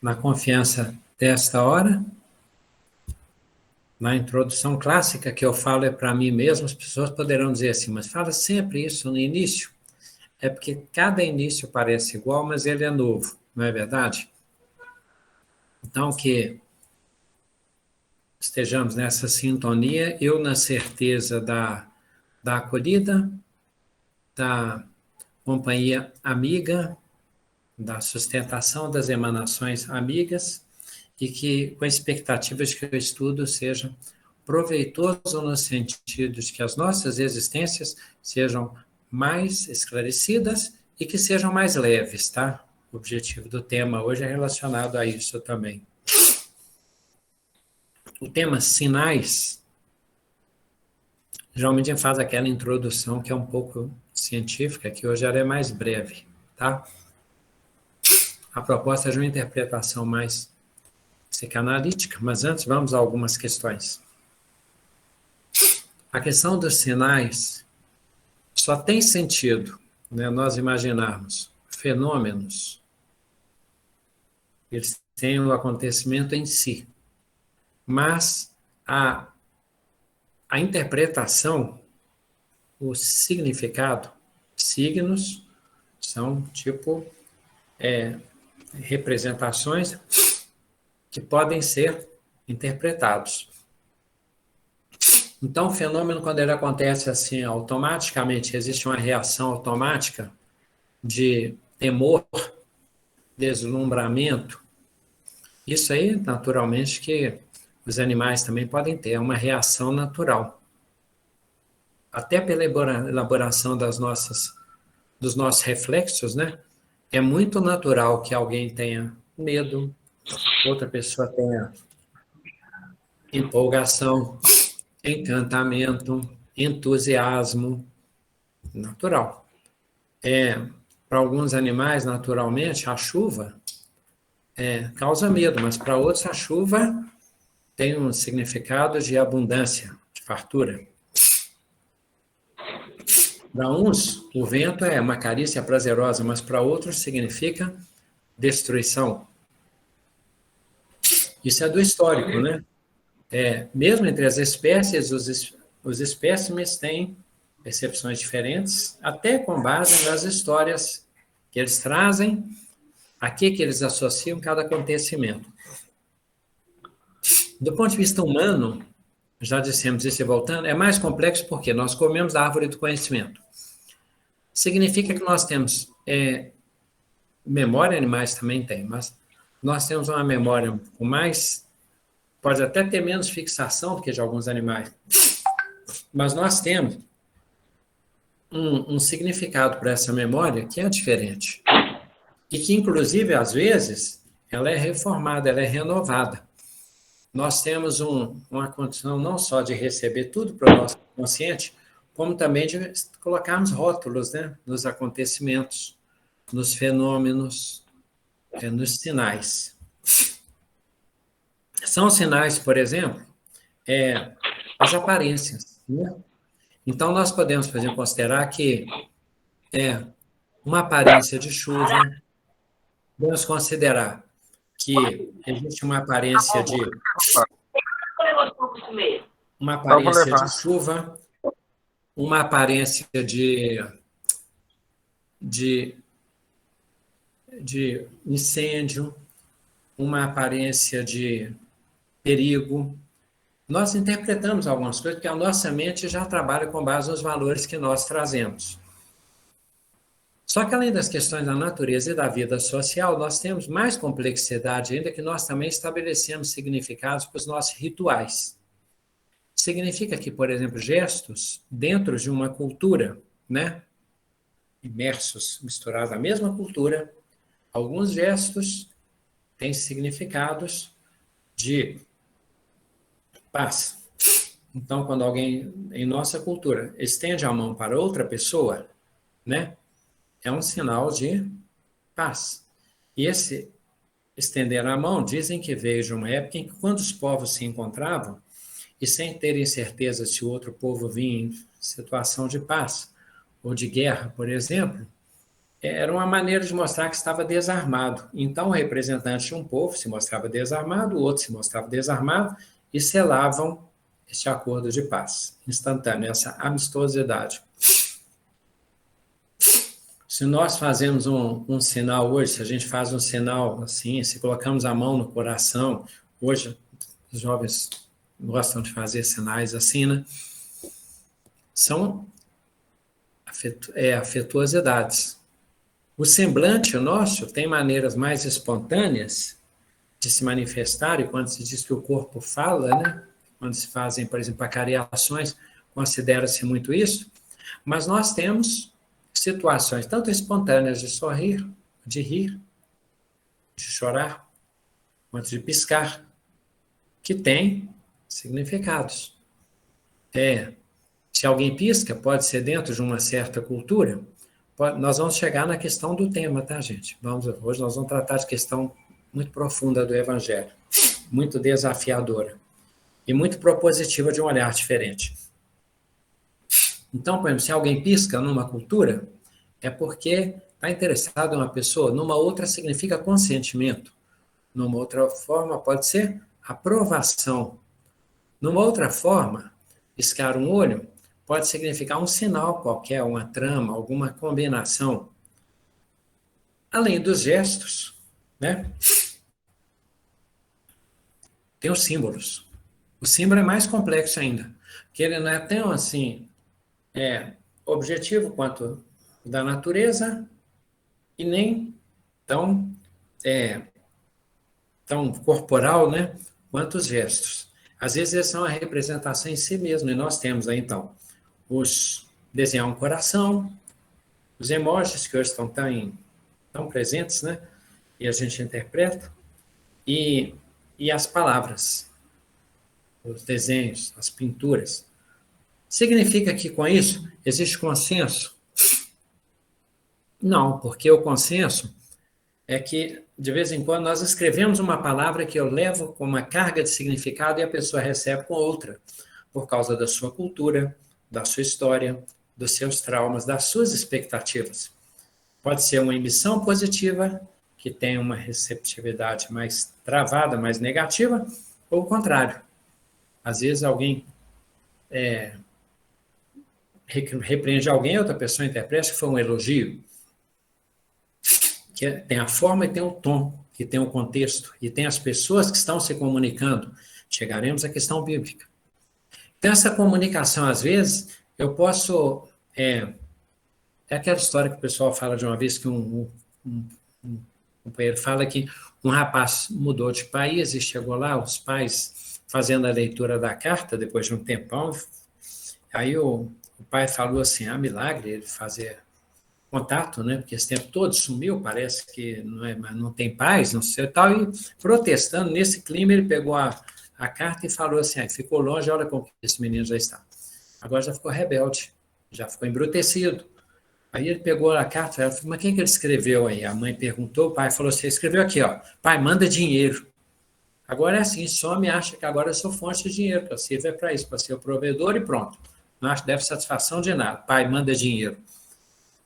na confiança desta hora. Na introdução clássica que eu falo é para mim mesmo, as pessoas poderão dizer assim, mas fala sempre isso no início. É porque cada início parece igual, mas ele é novo, não é verdade? Então, que estejamos nessa sintonia, eu na certeza da acolhida, da companhia amiga, da sustentação das emanações amigas, e que, com a expectativa de que o estudo seja proveitoso no sentido de que as nossas existências sejam mais esclarecidas e que sejam mais leves, tá? O objetivo do tema hoje é relacionado a isso também. O tema sinais, geralmente a gente faz aquela introdução que é um pouco científica, que hoje ela é mais breve, tá? A proposta é de uma interpretação mais psicanalítica, mas antes vamos a algumas questões. A questão dos sinais só tem sentido, né, nós imaginarmos fenômenos, eles têm o acontecimento em si, mas a interpretação, o significado, signos são tipo representações que podem ser interpretados. Então, o fenômeno, quando ele acontece assim, automaticamente, existe uma reação automática de temor, deslumbramento. Isso aí, naturalmente, que os animais também podem ter, é uma reação natural. Até pela elaboração dos nossos reflexos, né? É muito natural que alguém tenha medo, outra pessoa tenha empolgação, encantamento, entusiasmo, natural. Para alguns animais, naturalmente, a chuva causa medo, mas para outros a chuva tem um significado de abundância, de fartura. Para uns, o vento é uma carícia prazerosa, mas para outros significa destruição. Isso é do histórico, né? Mesmo entre as espécies, os espécimes têm percepções diferentes, até com base nas histórias que eles trazem, a que eles associam cada acontecimento. Do ponto de vista humano, já dissemos isso e voltando, é mais complexo porque nós comemos a árvore do conhecimento. Significa que nós temos memória, animais também têm, mas nós temos uma memória com mais, pode até ter menos fixação do que de alguns animais, mas nós temos um significado para essa memória que é diferente. E que, inclusive, às vezes, ela é reformada, ela é renovada. Nós temos uma condição não só de receber tudo para o nosso consciente, como também de colocarmos rótulos, né, nos acontecimentos, nos fenômenos, nos sinais. São sinais, por exemplo, as aparências, né? Então, nós podemos, por exemplo, considerar que uma aparência de chuva, vamos considerar que existe uma aparência de chuva, uma aparência de incêndio, uma aparência de perigo. Nós interpretamos algumas coisas porque a nossa mente já trabalha com base nos valores que nós trazemos. Só que além das questões da natureza e da vida social, nós temos mais complexidade ainda, que nós também estabelecemos significados para os nossos rituais. Significa que, por exemplo, gestos dentro de uma cultura, né, imersos, misturados na mesma cultura, alguns gestos têm significados de paz. Então, quando alguém, em nossa cultura, estende a mão para outra pessoa, né, é um sinal de paz. E esse estender a mão, dizem que veio de uma época em que, quando os povos se encontravam, e sem terem certeza se o outro povo vinha em situação de paz ou de guerra, por exemplo, era uma maneira de mostrar que estava desarmado. Então, o representante de um povo se mostrava desarmado, o outro se mostrava desarmado, e selavam este acordo de paz instantâneo, essa amistosidade. Se nós fazemos um sinal hoje, se a gente faz um sinal assim, se colocamos a mão no coração, hoje os jovens gostam de fazer sinais assim, né? São afetuosidades. O semblante nosso tem maneiras mais espontâneas de se manifestar, e quando se diz que o corpo fala, né? Quando se fazem, por exemplo, acariações, considera-se muito isso, mas nós temos situações tanto espontâneas de sorrir, de rir, de chorar, quanto de piscar, que têm significados. Se alguém pisca, pode ser dentro de uma certa cultura. Nós vamos chegar na questão do tema, tá, gente? Hoje nós vamos tratar de questão muito profunda do Evangelho, muito desafiadora e muito propositiva de um olhar diferente. Então, por exemplo, se alguém pisca numa cultura, é porque está interessado em uma pessoa. Numa outra significa consentimento. Numa outra forma pode ser aprovação. Numa outra forma, piscar um olho pode significar um sinal qualquer, uma trama, alguma combinação. Além dos gestos, né? Tem os símbolos. O símbolo é mais complexo ainda, porque ele não é tão assim objetivo quanto o da natureza e nem tão corporal, né, quanto os gestos. Às vezes eles são a representação em si mesmo, e nós temos aí, então, desenhar um coração, os emojis que hoje estão tão presentes, né, e a gente interpreta, e as palavras, os desenhos, as pinturas. Significa que com isso existe consenso? Não, porque o consenso é que, de vez em quando, nós escrevemos uma palavra que eu levo com uma carga de significado e a pessoa recebe com outra, por causa da sua cultura, da sua história, dos seus traumas, das suas expectativas. Pode ser uma emissão positiva, que tem uma receptividade mais travada, mais negativa, ou o contrário. Às vezes alguém repreende alguém, outra pessoa interpreta que foi um elogio, que tem a forma e tem o tom, que tem o contexto, e tem as pessoas que estão se comunicando. Chegaremos à questão bíblica. Então, essa comunicação, às vezes, eu posso... É aquela história que o pessoal fala de uma vez que um companheiro fala que um rapaz mudou de país e chegou lá, os pais fazendo a leitura da carta, depois de um tempão, aí o pai falou assim, milagre ele fazer contato, né? Porque esse tempo todo sumiu, parece que não tem paz, não sei tal, e protestando nesse clima, ele pegou a carta e falou assim, ficou longe, olha como esse menino já está. Agora já ficou rebelde, já ficou embrutecido. Aí ele pegou a carta e falou, mas quem que ele escreveu aí? A mãe perguntou, o pai falou assim, escreveu aqui, ó, pai, manda dinheiro. Agora é assim, só me acha que agora eu sou fonte de dinheiro, que eu sirvo para isso, para ser o provedor e pronto. Não acho que deve satisfação de nada. Pai, manda dinheiro.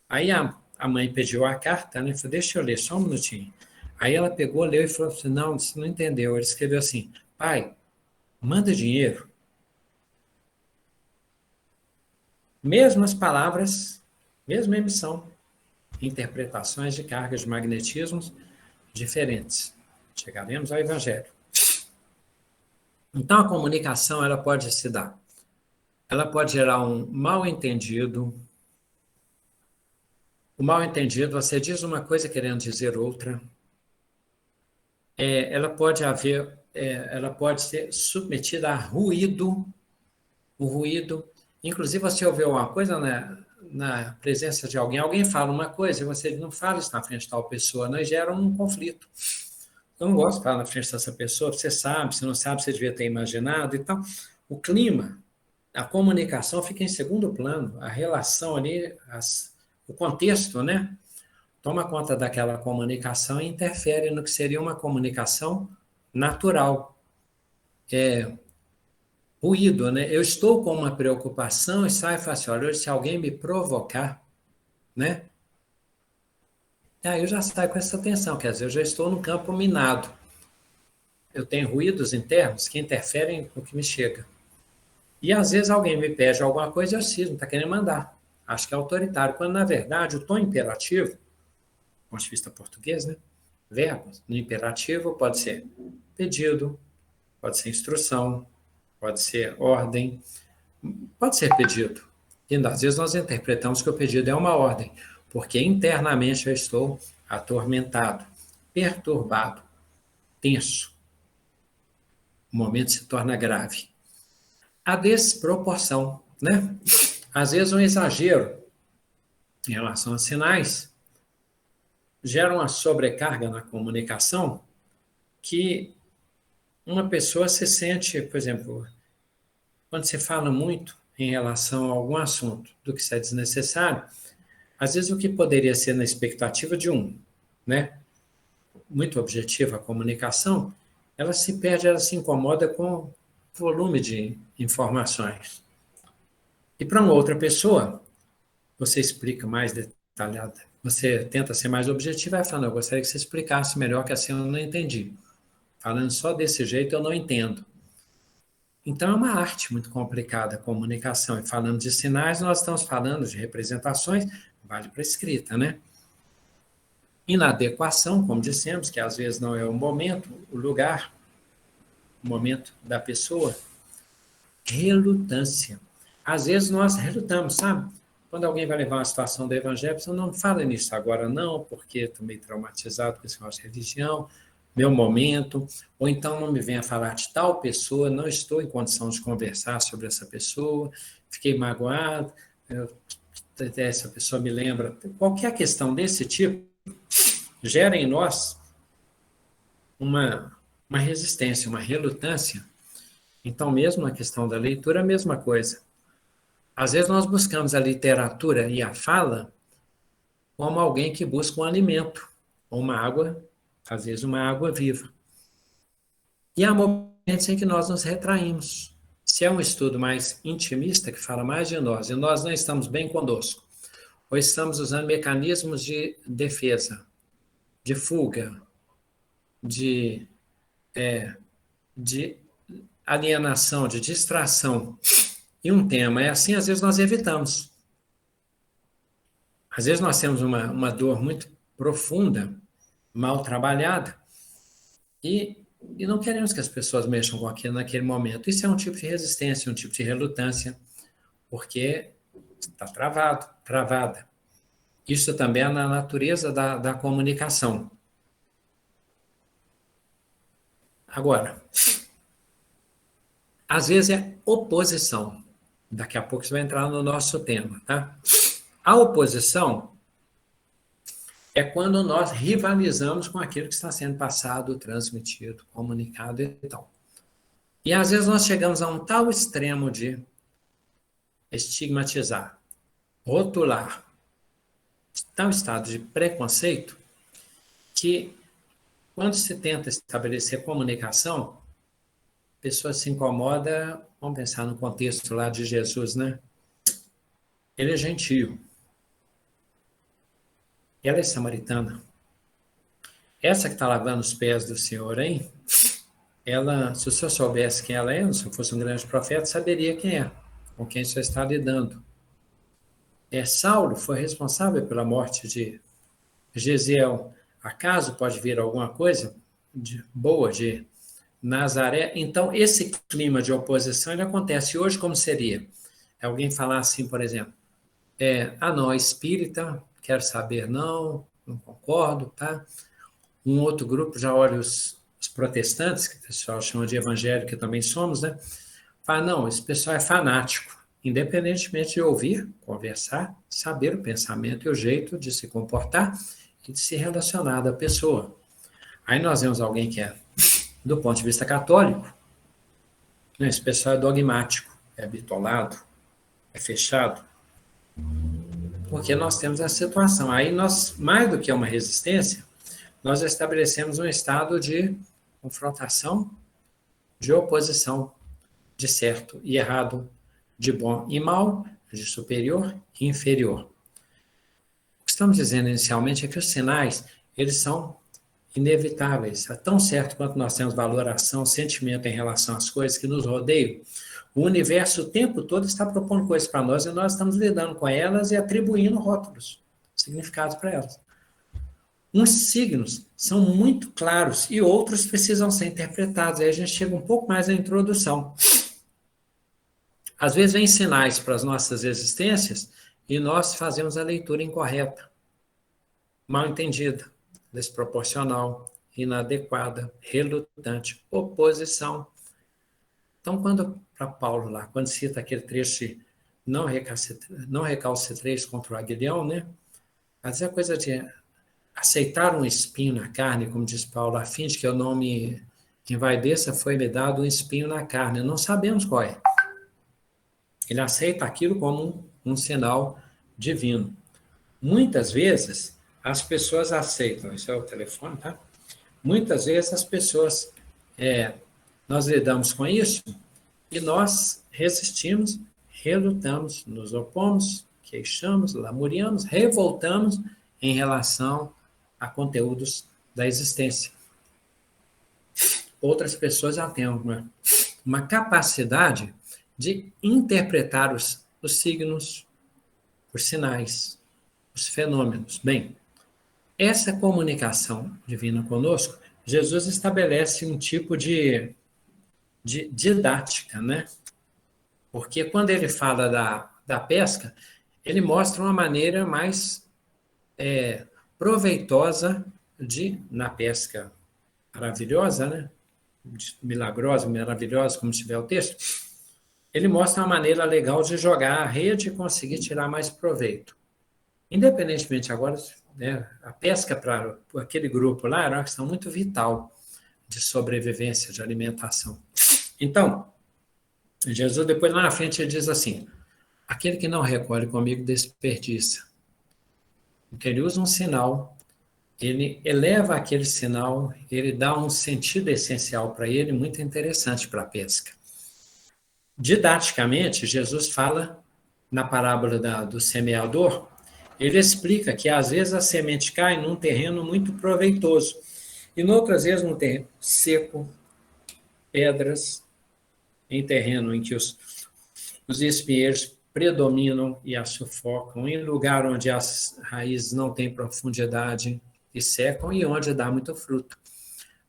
Aí a mãe pediu a carta, né? Falei, deixa eu ler, só um minutinho. Aí ela pegou, leu e falou assim, não, você não entendeu. Ele escreveu assim, pai, manda dinheiro. Mesmas palavras, mesma emissão, interpretações de cargas de magnetismos diferentes. Chegaremos ao Evangelho. Então, a comunicação, ela pode se dar. Ela pode gerar um mal-entendido. O mal-entendido, você diz uma coisa querendo dizer outra. Ela pode ser submetida a ruído. O ruído. Inclusive, você ouviu uma coisa na presença de alguém fala uma coisa e você não fala isso na frente de tal pessoa, né? Gera um conflito. Eu não gosto de falar na frente dessa pessoa, você sabe, se não sabe, você devia ter imaginado e tal. O clima, a comunicação fica em segundo plano, a relação ali, o contexto, né? Toma conta daquela comunicação e interfere no que seria uma comunicação natural. Ruído, né? Eu estou com uma preocupação e saio e falo assim, olha, se alguém me provocar, né? Aí eu já saio com essa tensão, quer dizer, eu já estou no campo minado. Eu tenho ruídos internos que interferem no que me chega. E às vezes alguém me pede alguma coisa e eu cismo, está querendo mandar. Acho que é autoritário, quando na verdade o tom imperativo, do ponto de vista português, né? Verbos no imperativo pode ser pedido, pode ser instrução, pode ser ordem, pode ser pedido. E às vezes nós interpretamos que o pedido é uma ordem, porque internamente eu estou atormentado, perturbado, tenso. O momento se torna grave. A desproporção, né? Às vezes um exagero em relação a sinais gera uma sobrecarga na comunicação que uma pessoa se sente, por exemplo, quando se fala muito em relação a algum assunto do que é desnecessário, às vezes o que poderia ser na expectativa de um, né, muito objetiva a comunicação, ela se perde, ela se incomoda com o volume de informações. E para uma outra pessoa, você explica mais detalhada, você tenta ser mais objetivo e vai falando, eu gostaria que você explicasse melhor, que assim eu não entendi. Falando só desse jeito, eu não entendo. Então, é uma arte muito complicada a comunicação. E falando de sinais, nós estamos falando de representações, vale para a escrita, né? Inadequação, como dissemos, que às vezes não é o momento, o lugar, o momento da pessoa. Relutância. Às vezes nós relutamos, sabe? Quando alguém vai levar uma situação do evangelho, você não fala nisso agora não, porque estou meio traumatizado com esse negócio de religião, meu momento, ou então não me venha falar de tal pessoa, não estou em condição de conversar sobre essa pessoa, fiquei magoado, essa pessoa me lembra. Qualquer questão desse tipo gera em nós uma resistência, uma relutância. Então, mesmo na questão da leitura, a mesma coisa. Às vezes nós buscamos a literatura e a fala como alguém que busca um alimento, ou uma água, às vezes uma água viva. E há momentos em que nós nos retraímos. Se é um estudo mais intimista, que fala mais de nós, e nós não estamos bem conosco, ou estamos usando mecanismos de defesa, de fuga, de, de alienação, de distração, e um tema é assim, às vezes nós evitamos. Às vezes nós temos uma dor muito profunda, mal trabalhada, e não queremos que as pessoas mexam com aquilo naquele momento. Isso é um tipo de resistência, um tipo de relutância, porque está travado, travada. Isso também é na natureza da comunicação. Agora, às vezes é oposição. Daqui a pouco você vai entrar no nosso tema, tá? A oposição é quando nós rivalizamos com aquilo que está sendo passado, transmitido, comunicado e tal. E às vezes nós chegamos a um tal extremo de estigmatizar, rotular, tal estado de preconceito, que quando se tenta estabelecer comunicação, a pessoa se incomoda, vamos pensar no contexto lá de Jesus, né? Ele é gentil, ela é samaritana. Essa que está lavando os pés do Senhor aí, ela, se o senhor soubesse quem ela é, se eu fosse um grande profeta, saberia quem é, com quem o senhor está lidando. Saulo foi responsável pela morte de Gesiel. Acaso pode vir alguma coisa boa de Nazaré? Então, esse clima de oposição ele acontece hoje como seria? Alguém falar assim, por exemplo, não, espírita, quero saber, não concordo, tá? Um outro grupo já olha os protestantes, que o pessoal chama de evangélico, que também somos, né? Fala, não, esse pessoal é fanático, independentemente de ouvir, conversar, saber o pensamento e o jeito de se comportar e de se relacionar da pessoa. Aí nós vemos alguém que é, do ponto de vista católico, né, esse pessoal é dogmático, é bitolado, é fechado, porque nós temos essa situação. Aí nós, mais do que uma resistência, nós estabelecemos um estado de confrontação, de oposição, de certo e errado, de bom e mal, de superior e inferior. O que estamos dizendo inicialmente é que os sinais, eles são inevitáveis. É tão certo quanto nós temos valoração, sentimento em relação às coisas que nos rodeiam, o universo o tempo todo está propondo coisas para nós e nós estamos lidando com elas e atribuindo rótulos, significados para elas. Uns signos são muito claros e outros precisam ser interpretados. Aí a gente chega um pouco mais na introdução. Às vezes vem sinais para as nossas existências e nós fazemos a leitura incorreta, mal entendida, desproporcional, inadequada, relutante, oposição. Então, para Paulo lá, quando cita aquele trecho de não recalcitreis contra o aguilhão, né? Mas é a coisa de aceitar um espinho na carne, como diz Paulo, a fim de que eu não me envaideça, foi-me dado um espinho na carne. Não sabemos qual é. Ele aceita aquilo como um sinal divino. Muitas vezes, as pessoas aceitam, isso é o telefone, tá? Muitas vezes as pessoas, nós lidamos com isso e nós resistimos, relutamos, nos opomos, queixamos, lamuriamos, revoltamos em relação a conteúdos da existência. Outras pessoas já têm uma capacidade de interpretar os signos, os sinais, os fenômenos. Bem, essa comunicação divina conosco, Jesus estabelece um tipo de didática, né? Porque quando ele fala da pesca, ele mostra uma maneira mais proveitosa na pesca maravilhosa, né? Milagrosa, maravilhosa, como tiver o texto, ele mostra uma maneira legal de jogar a rede e conseguir tirar mais proveito. Independentemente agora, né, a pesca para aquele grupo lá era uma questão muito vital de sobrevivência, de alimentação. Então, Jesus depois lá na frente ele diz assim, aquele que não recolhe comigo desperdiça. Então ele usa um sinal, ele eleva aquele sinal, ele dá um sentido essencial para ele, muito interessante para a pesca. Didaticamente, Jesus fala, na parábola do semeador, ele explica que às vezes a semente cai num terreno muito proveitoso, e outras vezes num terreno seco, pedras, em terreno em que os espinheiros predominam e a sufocam, em lugar onde as raízes não têm profundidade e secam, e onde dá muito fruto.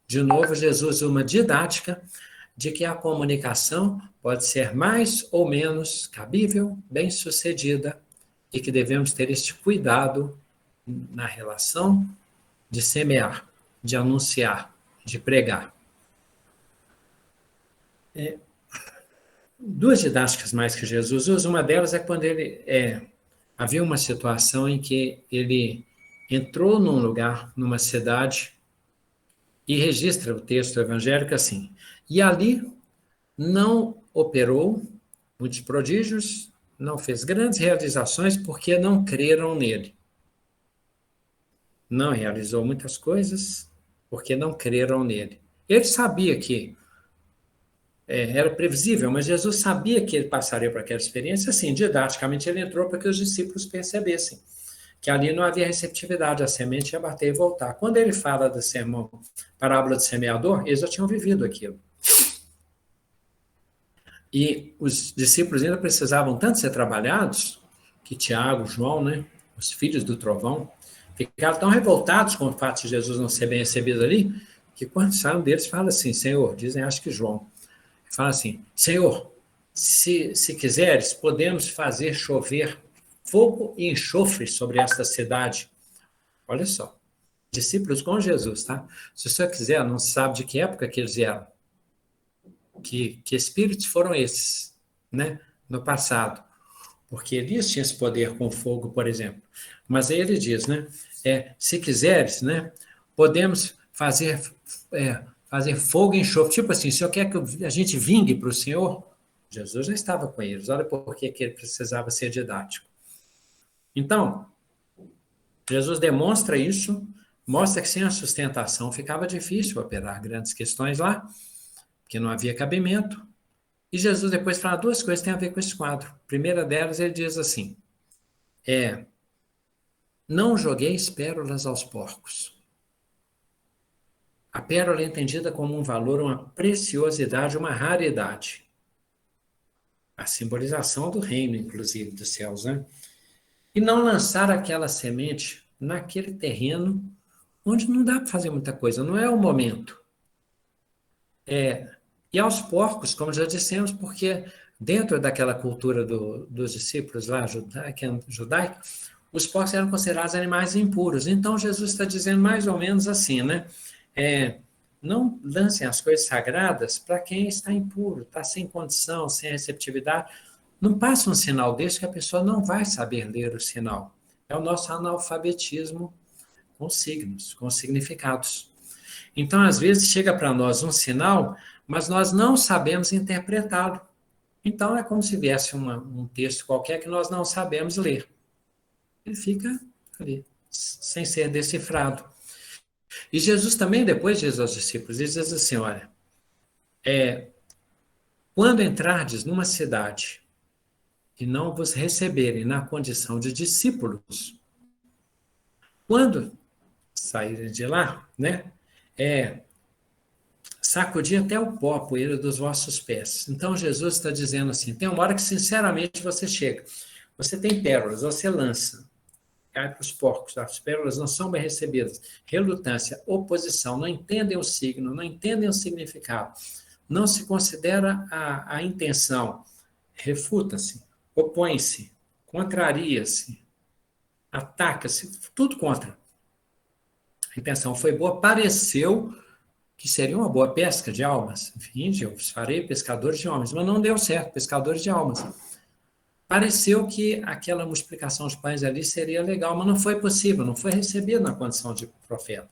De novo, Jesus usa uma didática de que a comunicação pode ser mais ou menos cabível, bem-sucedida, e que devemos ter este cuidado na relação de semear, de anunciar, de pregar. Duas didáticas mais que Jesus usa, uma delas é quando havia uma situação em que ele entrou num lugar, numa cidade, e registra o texto evangélico assim, e ali não operou muitos prodígios, não fez grandes realizações porque não creram nele. Não realizou muitas coisas porque não creram nele. Ele sabia que era previsível, mas Jesus sabia que ele passaria por aquela experiência, assim, didaticamente ele entrou para que os discípulos percebessem que ali não havia receptividade, a semente ia bater e voltar. Quando ele fala do sermão, parábola do semeador, eles já tinham vivido aquilo. E os discípulos ainda precisavam tanto ser trabalhados, que Tiago, João, né, os filhos do trovão, ficaram tão revoltados com o fato de Jesus não ser bem recebido ali, que quando saem deles, fala assim, Senhor, dizem, acho que João, fala assim, Senhor, se quiseres, podemos fazer chover fogo e enxofre sobre esta cidade. Olha só, discípulos com Jesus, tá? Se o senhor quiser, não sabe de que época que eles vieram. Que espíritos foram esses, né? No passado. Porque Elias tinha esse poder com fogo, por exemplo. Mas aí ele diz, né? Se quiseres, né? Podemos fazer fogo e enxofre. Tipo assim, o senhor quer que a gente vingue para o senhor? Jesus já estava com eles. Olha por que ele precisava ser didático. Então, Jesus demonstra isso, mostra que sem a sustentação ficava difícil operar grandes questões lá, porque não havia cabimento. E Jesus depois fala duas coisas que têm a ver com esse quadro. A primeira delas, ele diz assim, Não jogueis pérolas aos porcos. A pérola é entendida como um valor, uma preciosidade, uma raridade. A simbolização do reino, inclusive, dos céus, né? E não lançar aquela semente naquele terreno onde não dá para fazer muita coisa, não é o momento. E aos porcos, como já dissemos, porque dentro daquela cultura dos discípulos lá, judaica, os porcos eram considerados animais impuros. Então, Jesus está dizendo mais ou menos assim, né? Não lancem as coisas sagradas para quem está impuro, está sem condição, sem receptividade. Não passa um sinal desse que a pessoa não vai saber ler o sinal. É o nosso analfabetismo com signos, com significados. Então, às vezes, chega para nós um sinal, mas nós não sabemos interpretá-lo. Então, é como se viesse um texto qualquer que nós não sabemos ler. Ele fica ali, sem ser decifrado. E Jesus também, depois diz aos discípulos, ele diz assim, olha, quando entrardes numa cidade e não vos receberem na condição de discípulos, quando saírem de lá, né, sacudir até o pó, a poeira dos vossos pés. Então, Jesus está dizendo assim, tem uma hora que, sinceramente, você chega, você tem pérolas, você lança, cai para os porcos, as pérolas não são bem recebidas, relutância, oposição, não entendem o signo, não entendem o significado, não se considera a intenção, refuta-se, opõe-se, contraria-se, ataca-se, tudo contra. A intenção foi boa, pareceu que seria uma boa pesca de almas. Enfim, eu farei pescadores de homens, mas não deu certo, pescadores de almas. Pareceu que aquela multiplicação de pães ali seria legal, mas não foi possível, não foi recebido na condição de profeta.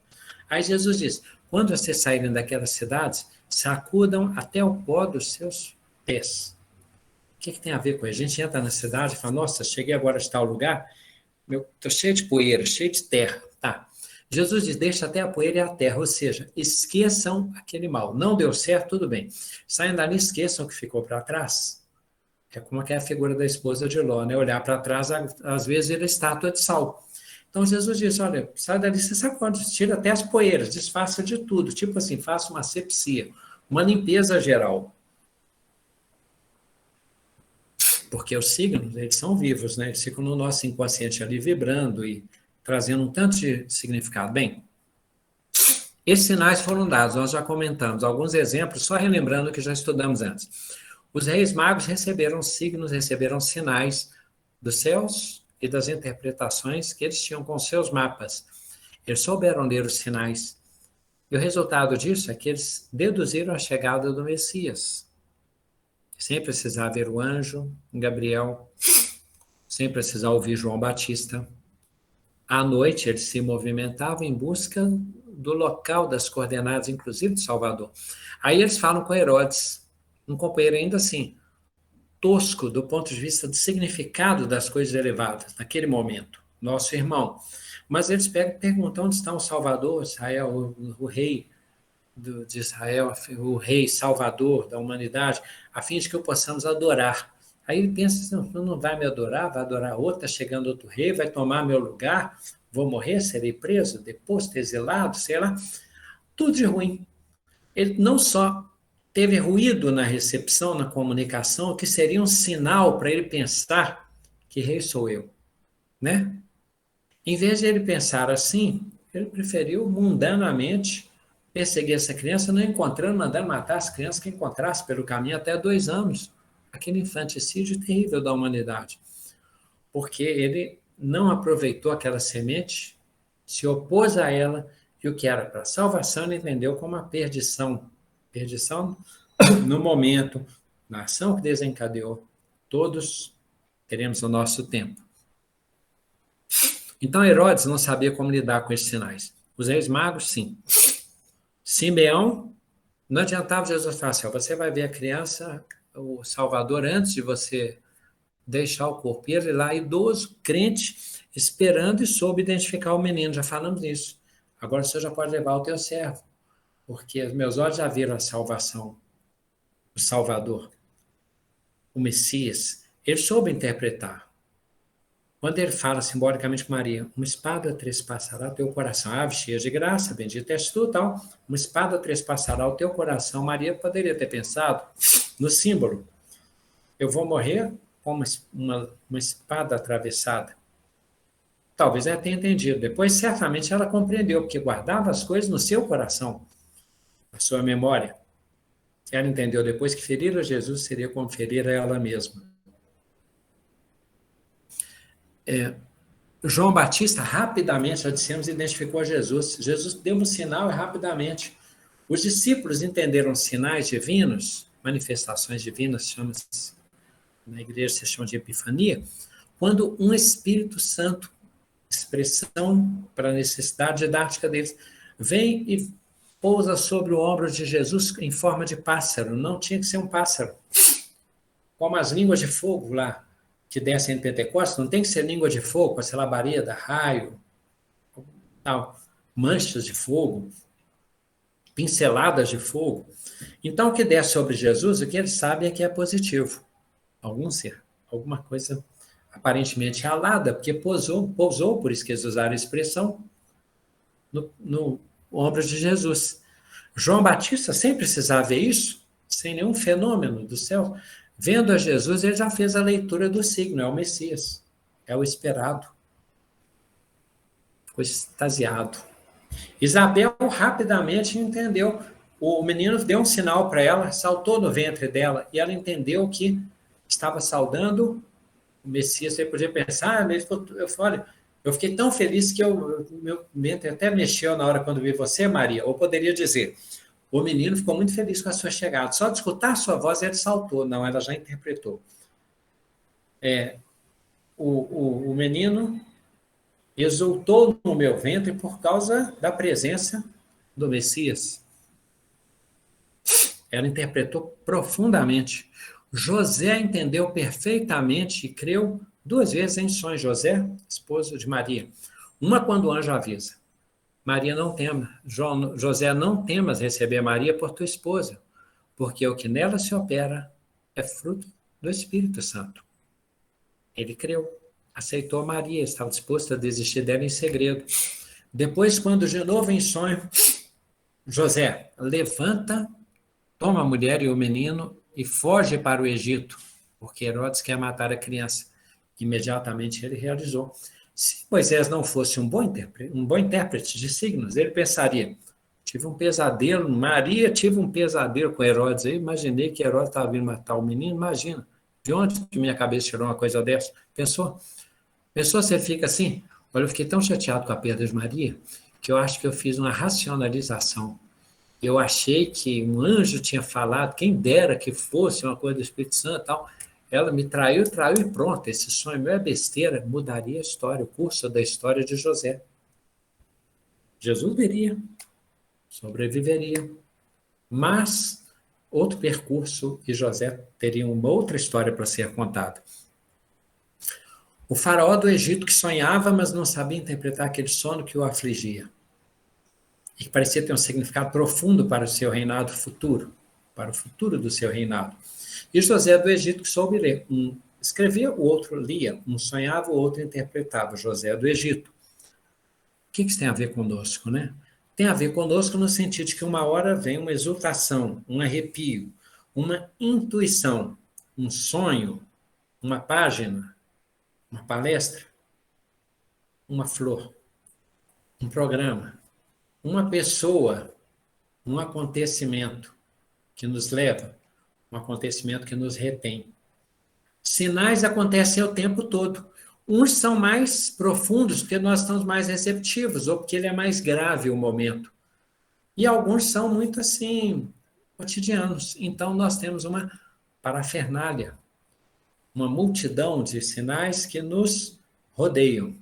Aí Jesus diz, quando vocês saírem daquelas cidades, sacudam até o pó dos seus pés. O que tem a ver com isso? A gente entra na cidade e fala, nossa, cheguei agora a tal lugar, estou cheio de poeira, cheio de terra. Tá. Jesus diz, deixa até a poeira e a terra, ou seja, esqueçam aquele mal. Não deu certo, tudo bem. Saiam dali, esqueçam o que ficou para trás. É como que é a figura da esposa de Ló, né? Olhar para trás, às vezes, vira estátua de sal. Então, Jesus diz, olha, sai dali, você sabe quando? Tira até as poeiras, desfaça de tudo. Tipo assim, faça uma asepsia, uma limpeza geral. Porque os signos, eles são vivos, né? Eles ficam no nosso inconsciente ali, vibrando e trazendo um tanto de significado. Bem, esses sinais foram dados, nós já comentamos alguns exemplos, só relembrando o que já estudamos antes. Os reis magos receberam signos, receberam sinais dos céus e das interpretações que eles tinham com seus mapas. Eles souberam ler os sinais. E o resultado disso é que eles deduziram a chegada do Messias. Sem precisar ver o anjo, Gabriel, sem precisar ouvir João Batista. À noite, eles se movimentavam em busca do local das coordenadas, inclusive de Salvador. Aí eles falam com Herodes, um companheiro ainda assim, tosco do ponto de vista do significado das coisas elevadas, naquele momento, nosso irmão. Mas eles perguntam onde está o Salvador, Israel, o rei de Israel, o rei salvador da humanidade, a fim de que o possamos adorar. Aí ele pensa, não vai me adorar, vai adorar outro, está chegando outro rei, vai tomar meu lugar, vou morrer, serei preso, deposto, exilado, sei lá. Tudo de ruim. Ele não só teve ruído na recepção, na comunicação, que seria um sinal para ele pensar que rei sou eu, né? Em vez de ele pensar assim, ele preferiu mundanamente perseguir essa criança, não encontrando, mandando matar as crianças que encontrasse pelo caminho até 2 anos. Aquele infanticídio terrível da humanidade. Porque ele não aproveitou aquela semente, se opôs a ela, e o que era para salvação ele entendeu como a perdição. Perdição no momento, na ação que desencadeou. Todos teremos o nosso tempo. Então Herodes não sabia como lidar com esses sinais. Os reis magos, sim. Simeão, não adiantava Jesus falar assim, você vai ver a criança, o Salvador, antes de você deixar o corpo. E ele lá, idoso, crente, esperando e soube identificar o menino. Já falamos nisso. Agora você já pode levar o teu servo, porque meus olhos já viram a salvação, o Salvador, o Messias. Ele soube interpretar. Quando ele fala simbolicamente com Maria, uma espada trespassará o teu coração, ave cheia de graça, bendita és tu, tal, uma espada trespassará o teu coração. Maria poderia ter pensado no símbolo, eu vou morrer com uma espada atravessada. Talvez ela tenha entendido. Depois, certamente, ela compreendeu, porque guardava as coisas no seu coração, na sua memória. Ela entendeu depois que ferir a Jesus seria como ferir a ela mesma. João Batista rapidamente, já dissemos, identificou Jesus. Jesus deu um sinal rapidamente. Os discípulos entenderam sinais divinos, manifestações divinas, chama-se, na igreja se chama de epifania, quando um Espírito Santo, expressão para a necessidade didática deles, vem e pousa sobre o ombro de Jesus em forma de pássaro. Não tinha que ser um pássaro. Como as línguas de fogo lá, que descem em Pentecostes, não tem que ser língua de fogo, com essa labareda, raio, tal, manchas de fogo, pinceladas de fogo. Então, o que desce sobre Jesus, o que ele sabe é que é positivo. Algum ser, alguma coisa aparentemente alada, porque pousou, por isso que eles usaram a expressão, no ombro de Jesus. João Batista, sem precisar ver isso, sem nenhum fenômeno do céu, vendo a Jesus, ele já fez a leitura do signo, é o Messias, é o esperado. Ficou extasiado. Isabel rapidamente entendeu. O menino deu um sinal para ela, saltou no ventre dela, e ela entendeu que estava saudando o Messias. Você podia pensar, eu fiquei tão feliz que meu ventre até mexeu na hora quando vi você, Maria. Ou poderia dizer, o menino ficou muito feliz com a sua chegada. Só de escutar a sua voz, ele saltou. Não, ela já interpretou. O menino exultou no meu ventre por causa da presença do Messias. Ela interpretou profundamente. José entendeu perfeitamente e creu 2 vezes em sonho. José, esposo de Maria. Uma quando o anjo avisa. Maria, não tema. José, não temas receber Maria por tua esposa, porque o que nela se opera é fruto do Espírito Santo. Ele creu, aceitou Maria, estava disposto a desistir dela em segredo. Depois, quando de novo em sonho, José, levanta, toma a mulher e o menino e foge para o Egito, porque Herodes quer matar a criança. Imediatamente ele realizou. Se Moisés não fosse um bom intérprete de signos, ele pensaria, tive um pesadelo, Maria tive um pesadelo com Herodes, eu imaginei que Herodes estava vindo matar o menino, imagina, de onde que minha cabeça tirou uma coisa dessa? Pensou? Você fica assim, olha, eu fiquei tão chateado com a perda de Maria, que eu acho que eu fiz uma racionalização. Eu achei que um anjo tinha falado, quem dera que fosse uma coisa do Espírito Santo e tal. Ela me traiu e pronto. Esse sonho meu é besteira, mudaria a história, o curso da história de José. Jesus viria, sobreviveria, mas outro percurso e José teria uma outra história para ser contada. O faraó do Egito que sonhava, mas não sabia interpretar aquele sono que o afligia. E que parecia ter um significado profundo para o seu reinado futuro, para o futuro do seu reinado. E José do Egito que soube ler. Um escrevia, o outro lia. Um sonhava, o outro interpretava. José do Egito. O que isso tem a ver conosco, né? Tem a ver conosco no sentido de que uma hora vem uma exultação, um arrepio, uma intuição, um sonho, uma página, uma palestra, uma flor, um programa, uma pessoa, um acontecimento que nos leva, um acontecimento que nos retém. Sinais acontecem o tempo todo. Uns são mais profundos porque nós estamos mais receptivos ou porque ele é mais grave o momento. E alguns são muito assim, cotidianos. Então nós temos uma parafernália, uma multidão de sinais que nos rodeiam.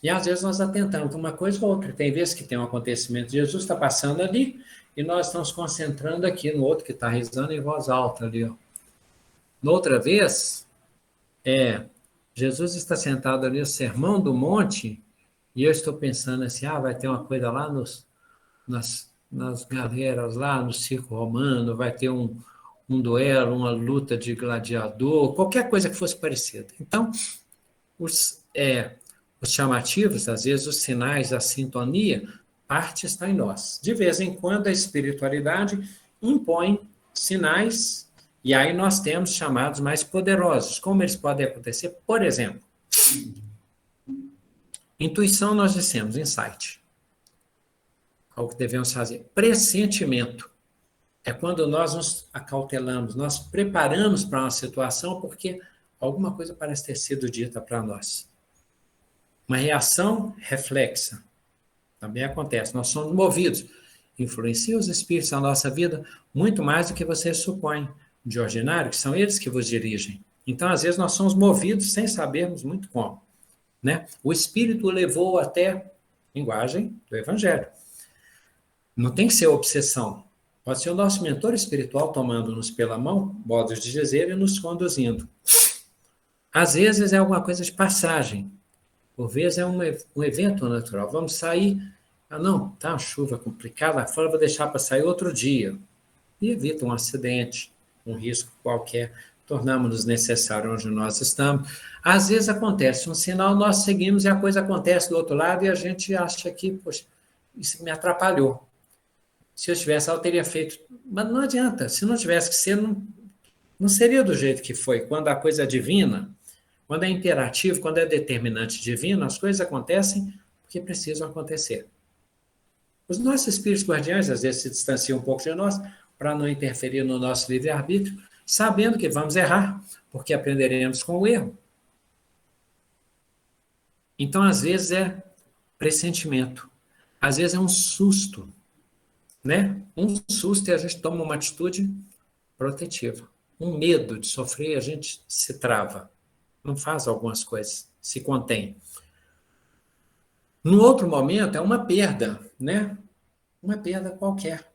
E às vezes nós atentamos uma coisa ou outra. Tem vezes que tem um acontecimento, Jesus está passando ali e nós estamos concentrando aqui no outro que está rezando em voz alta ali. Ó. Noutra vez, Jesus está sentado ali no Sermão do Monte e eu estou pensando assim, vai ter uma coisa lá nas galeras, lá no circo romano, vai ter um duelo, uma luta de gladiador, qualquer coisa que fosse parecida. Então, os chamativos, às vezes os sinais da sintonia, parte está em nós. De vez em quando a espiritualidade impõe sinais, e aí nós temos chamados mais poderosos. Como eles podem acontecer? Por exemplo, intuição nós dissemos, insight. Algo que devemos fazer. Pressentimento. É quando nós nos acautelamos, nós preparamos para uma situação porque alguma coisa parece ter sido dita para nós. Uma reação reflexa. Também acontece. Nós somos movidos. Influenciam os espíritos na nossa vida muito mais do que você supõe de ordinário, que são eles que vos dirigem. Então, às vezes, nós somos movidos sem sabermos muito como. Né? O espírito levou até linguagem do evangelho. Não tem que ser obsessão. Pode ser o nosso mentor espiritual tomando-nos pela mão, modos de dizer, e nos conduzindo. Às vezes é alguma coisa de passagem. Por vezes é um evento natural. Vamos sair. Não, tá uma chuva complicada lá fora, vou deixar para sair outro dia. E evita um acidente, um risco qualquer. Tornamos-nos necessários onde nós estamos. Às vezes acontece um sinal, nós seguimos e a coisa acontece do outro lado e a gente acha que, poxa, isso me atrapalhou. Se eu tivesse, eu teria feito. Mas não adianta. Se não tivesse que ser, não seria do jeito que foi. Quando a coisa é divina, quando é imperativo, quando é determinante divino, as coisas acontecem porque precisam acontecer. Os nossos espíritos guardiães, às vezes, se distanciam um pouco de nós para não interferir no nosso livre-arbítrio, sabendo que vamos errar, porque aprenderemos com o erro. Então, às vezes, é pressentimento. Às vezes, é um susto. Né? Um susto e a gente toma uma atitude protetiva. Um medo de sofrer, a gente se trava. Não faz algumas coisas, se contém. No outro momento, é uma perda, né? Uma perda qualquer,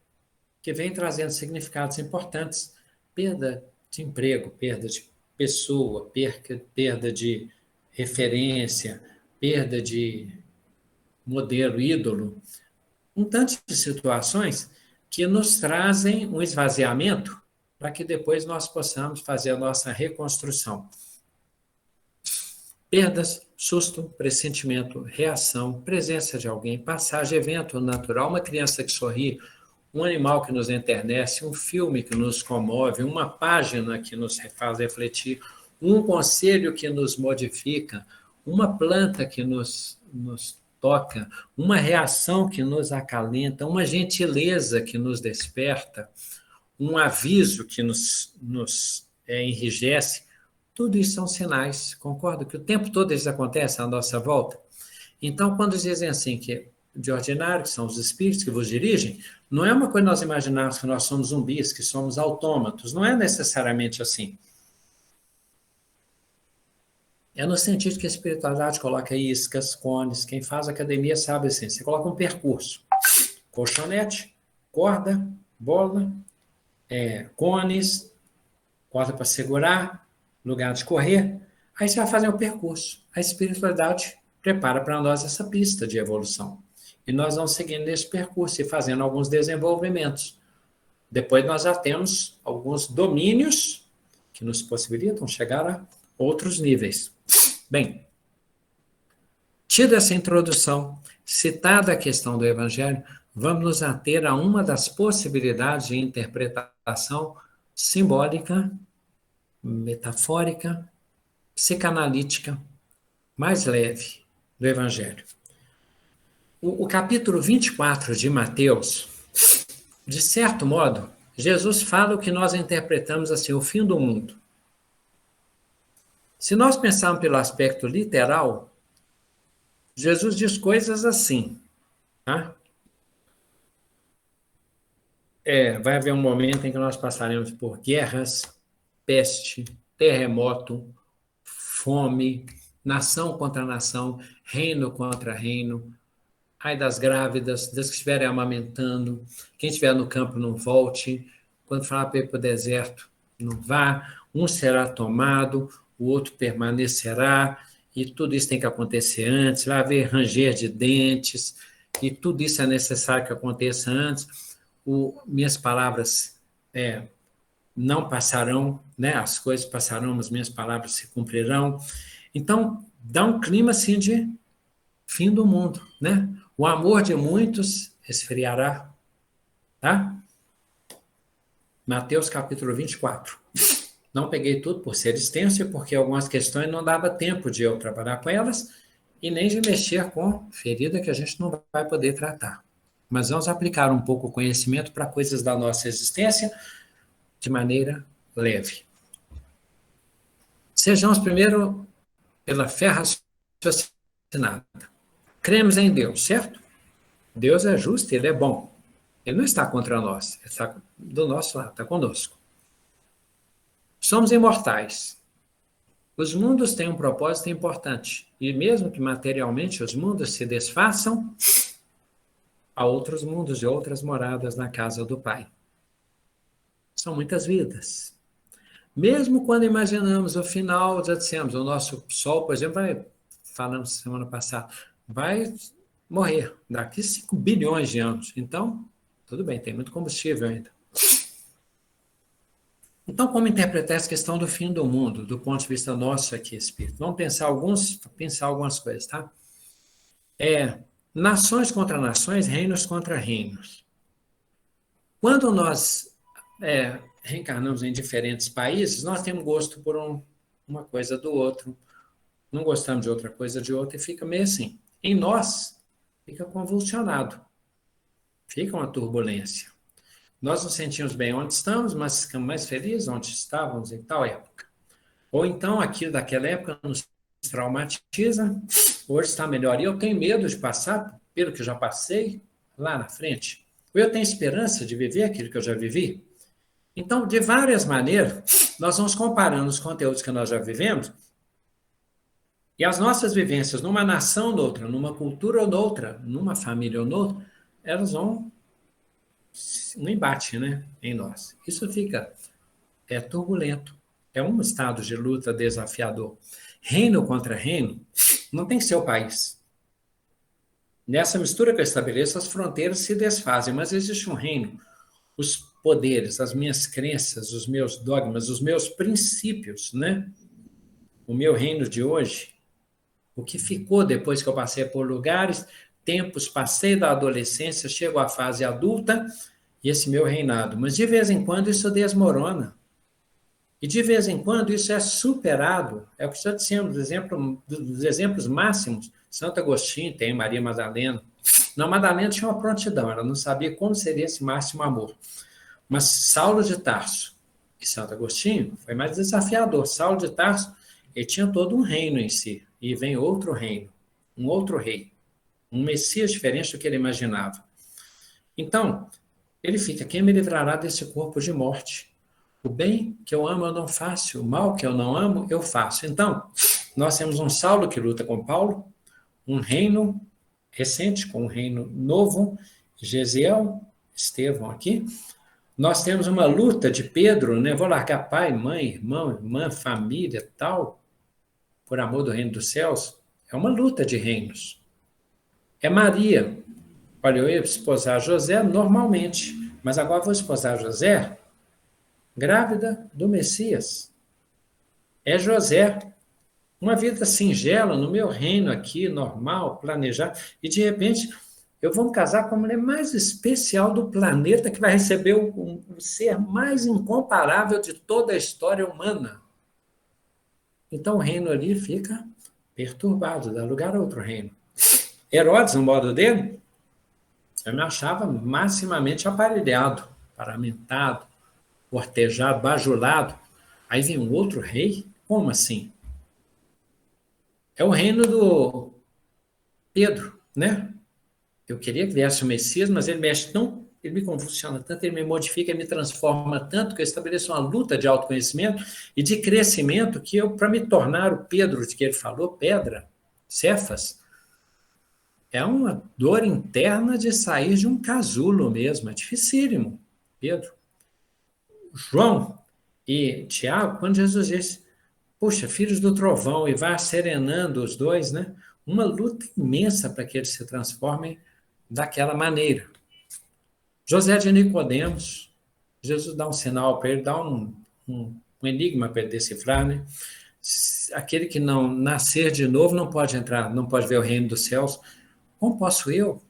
que vem trazendo significados importantes. Perda de emprego, perda de pessoa, perda de referência, perda de modelo, ídolo. Um tanto de situações que nos trazem um esvaziamento para que depois nós possamos fazer a nossa reconstrução. Perdas, susto, pressentimento, reação, presença de alguém, passagem, evento natural, uma criança que sorri, um animal que nos enternece, um filme que nos comove, uma página que nos faz refletir, um conselho que nos modifica, uma planta que nos toca, uma reação que nos acalenta, uma gentileza que nos desperta, um aviso que nos enrijece. Tudo isso são sinais, concordo que o tempo todo eles acontecem à nossa volta. Então, quando dizem assim, que de ordinário, que são os espíritos que vos dirigem, não é uma coisa nós imaginarmos que nós somos zumbis, que somos autômatos, não é necessariamente assim. É no sentido que a espiritualidade coloca iscas, cones, quem faz academia sabe assim, você coloca um percurso, colchonete, corda, bola, cones, corda para segurar, lugar de correr, aí você vai fazer um percurso. A espiritualidade prepara para nós essa pista de evolução. E nós vamos seguindo esse percurso e fazendo alguns desenvolvimentos. Depois nós já temos alguns domínios que nos possibilitam chegar a outros níveis. Bem, tida essa introdução, citada a questão do Evangelho, vamos nos ater a uma das possibilidades de interpretação simbólica, metafórica, psicanalítica, mais leve do Evangelho. O capítulo 24 de Mateus, de certo modo, Jesus fala o que nós interpretamos assim, o fim do mundo. Se nós pensarmos pelo aspecto literal, Jesus diz coisas assim, tá? Vai haver um momento em que nós passaremos por guerras, peste, terremoto, fome, nação contra nação, reino contra reino, ai das grávidas, das que estiverem amamentando, quem estiver no campo não volte, quando falar para ir para o deserto, não vá, um será tomado, o outro permanecerá, e tudo isso tem que acontecer antes, vai haver ranger de dentes, e tudo isso é necessário que aconteça antes. Minhas palavras não passarão, né? As coisas passarão, as minhas palavras se cumprirão. Então, dá um clima assim de fim do mundo, né? O amor de muitos esfriará, tá? Mateus capítulo 24. Não peguei tudo por ser extenso e porque algumas questões não dava tempo de eu trabalhar com elas e nem de mexer com ferida que a gente não vai poder tratar. Mas vamos aplicar um pouco o conhecimento para coisas da nossa existência de maneira leve. Sejamos primeiro pela fé raciocinada. Cremos em Deus, certo? Deus é justo, ele é bom. Ele não está contra nós, ele está do nosso lado, está conosco. Somos imortais. Os mundos têm um propósito importante. E mesmo que materialmente os mundos se desfaçam, há outros mundos e outras moradas na casa do Pai. São muitas vidas. Mesmo quando imaginamos o final, já dissemos, o nosso Sol, por exemplo, falamos semana passada, vai morrer daqui 5 bilhões de anos. Então, tudo bem, tem muito combustível ainda. Então, como interpretar essa questão do fim do mundo, do ponto de vista nosso aqui, espírito? Vamos pensar algumas coisas, tá? Nações contra nações, reinos contra reinos. Quando nós reencarnamos em diferentes países, nós temos gosto por uma coisa do outro, não gostamos de outra coisa de outra, e fica meio assim. Em nós, fica convulsionado, fica uma turbulência. Nós nos sentimos bem onde estamos, mas ficamos mais felizes onde estávamos em tal época. Ou então, aquilo daquela época nos traumatiza, hoje está melhor. E eu tenho medo de passar pelo que eu já passei lá na frente. Ou eu tenho esperança de viver aquilo que eu já vivi. Então, de várias maneiras, nós vamos comparando os conteúdos que nós já vivemos e as nossas vivências numa nação ou noutra, numa cultura ou noutra, numa família ou noutra, elas vão um embate, né, em nós. Isso fica turbulento. É um estado de luta desafiador. Reino contra reino não tem que ser o país. Nessa mistura que eu estabeleço, as fronteiras se desfazem, mas existe um reino. Os poderes, as minhas crenças, os meus dogmas, os meus princípios, né? O meu reino de hoje, o que ficou depois que eu passei por lugares, tempos, passei da adolescência, chego à fase adulta, e esse meu reinado. Mas de vez em quando isso desmorona. E de vez em quando isso é superado. É o que já dissemos, dos exemplos máximos. Santo Agostinho tem Maria Madalena. Não, Madalena tinha uma prontidão, ela não sabia como seria esse máximo amor. Mas Saulo de Tarso e Santo Agostinho foi mais desafiador. Saulo de Tarso, ele tinha todo um reino em si. E vem outro reino, um outro rei. Um Messias diferente do que ele imaginava. Então, ele fica, quem me livrará desse corpo de morte? O bem que eu amo eu não faço, o mal que eu não amo eu faço. Então, nós temos um Saulo que luta com Paulo, um reino recente com um reino novo, Gesiel, Estevão aqui. Nós temos uma luta de Pedro, né? Vou largar pai, mãe, irmão, irmã, família, tal, por amor do reino dos céus. É uma luta de reinos. É Maria. Olha, eu ia esposar José normalmente, mas agora vou esposar José grávida do Messias. É José. Uma vida singela no meu reino aqui, normal, planejado, e de repente eu vou me casar com a mulher mais especial do planeta, que vai receber o ser mais incomparável de toda a história humana. Então o reino ali fica perturbado, dá lugar a outro reino. Herodes, no modo dele, eu me achava maximamente aparelhado, paramentado, cortejado, bajulado. Aí vem um outro rei? Como assim? É o reino do Pedro, né? Eu queria que viesse o Messias, mas ele mexe tão, ele me convulsiona tanto, ele me modifica, ele me transforma tanto, que eu estabeleço uma luta de autoconhecimento e de crescimento que eu, para me tornar o Pedro de que ele falou, pedra, Cefas, é uma dor interna de sair de um casulo mesmo, é dificílimo, Pedro. João e Tiago, quando Jesus disse, puxa, filhos do trovão, e vai serenando os dois, né? Uma luta imensa para que eles se transformem daquela maneira. José de Nicodemos, Jesus dá um sinal para ele, dá um enigma para ele decifrar, né? Aquele que não nascer de novo não pode entrar, não pode ver o reino dos céus. Como posso eu,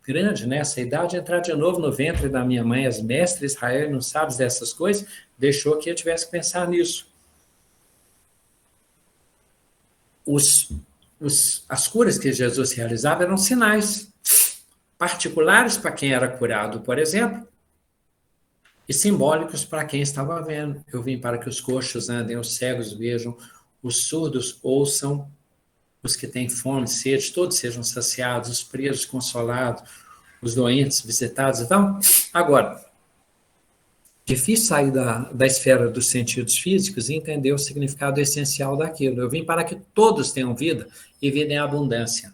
grande nessa idade, entrar de novo no ventre da minha mãe? As mestres Israel não sabem dessas coisas, deixou que eu tivesse que pensar nisso. As curas que Jesus realizava eram sinais particulares para quem era curado, por exemplo, e simbólicos para quem estava vendo. Eu vim para que os coxos andem, os cegos vejam, os surdos ouçam, os que têm fome, sede, todos sejam saciados, os presos consolados, os doentes visitados. Então, agora, difícil sair da esfera dos sentidos físicos e entender o significado essencial daquilo. Eu vim para que todos tenham vida e vida em abundância.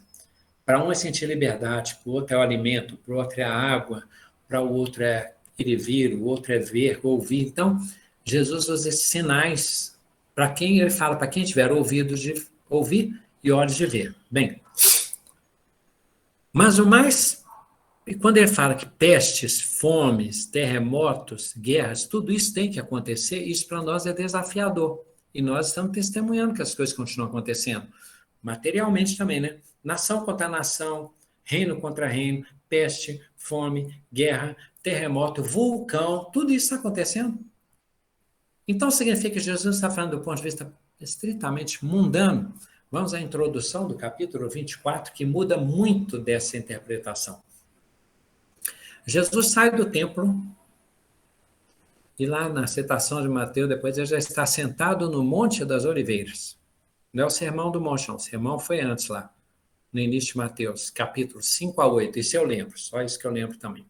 Para um é sentir liberdade, para o outro é o alimento, para o outro é a água, para o outro é ir e vir, o outro é ver, ouvir. Então, Jesus usa esses sinais para quem ele fala, para quem tiver ouvidos de ouvir e olhos de ver. Bem, mas o mais... E quando ele fala que pestes, fomes, terremotos, guerras, tudo isso tem que acontecer, isso para nós é desafiador. E nós estamos testemunhando que as coisas continuam acontecendo. Materialmente também, né? Nação contra nação, reino contra reino, peste, fome, guerra, terremoto, vulcão, tudo isso está acontecendo. Então significa que Jesus está falando do ponto de vista estritamente mundano. Vamos à introdução do capítulo 24, que muda muito dessa interpretação. Jesus sai do templo e lá na citação de Mateus, depois ele já está sentado no Monte das Oliveiras. Não é o Sermão do Monte, não. O sermão foi antes lá, no início de Mateus, capítulo 5 a 8. Isso eu lembro, só isso que eu lembro também.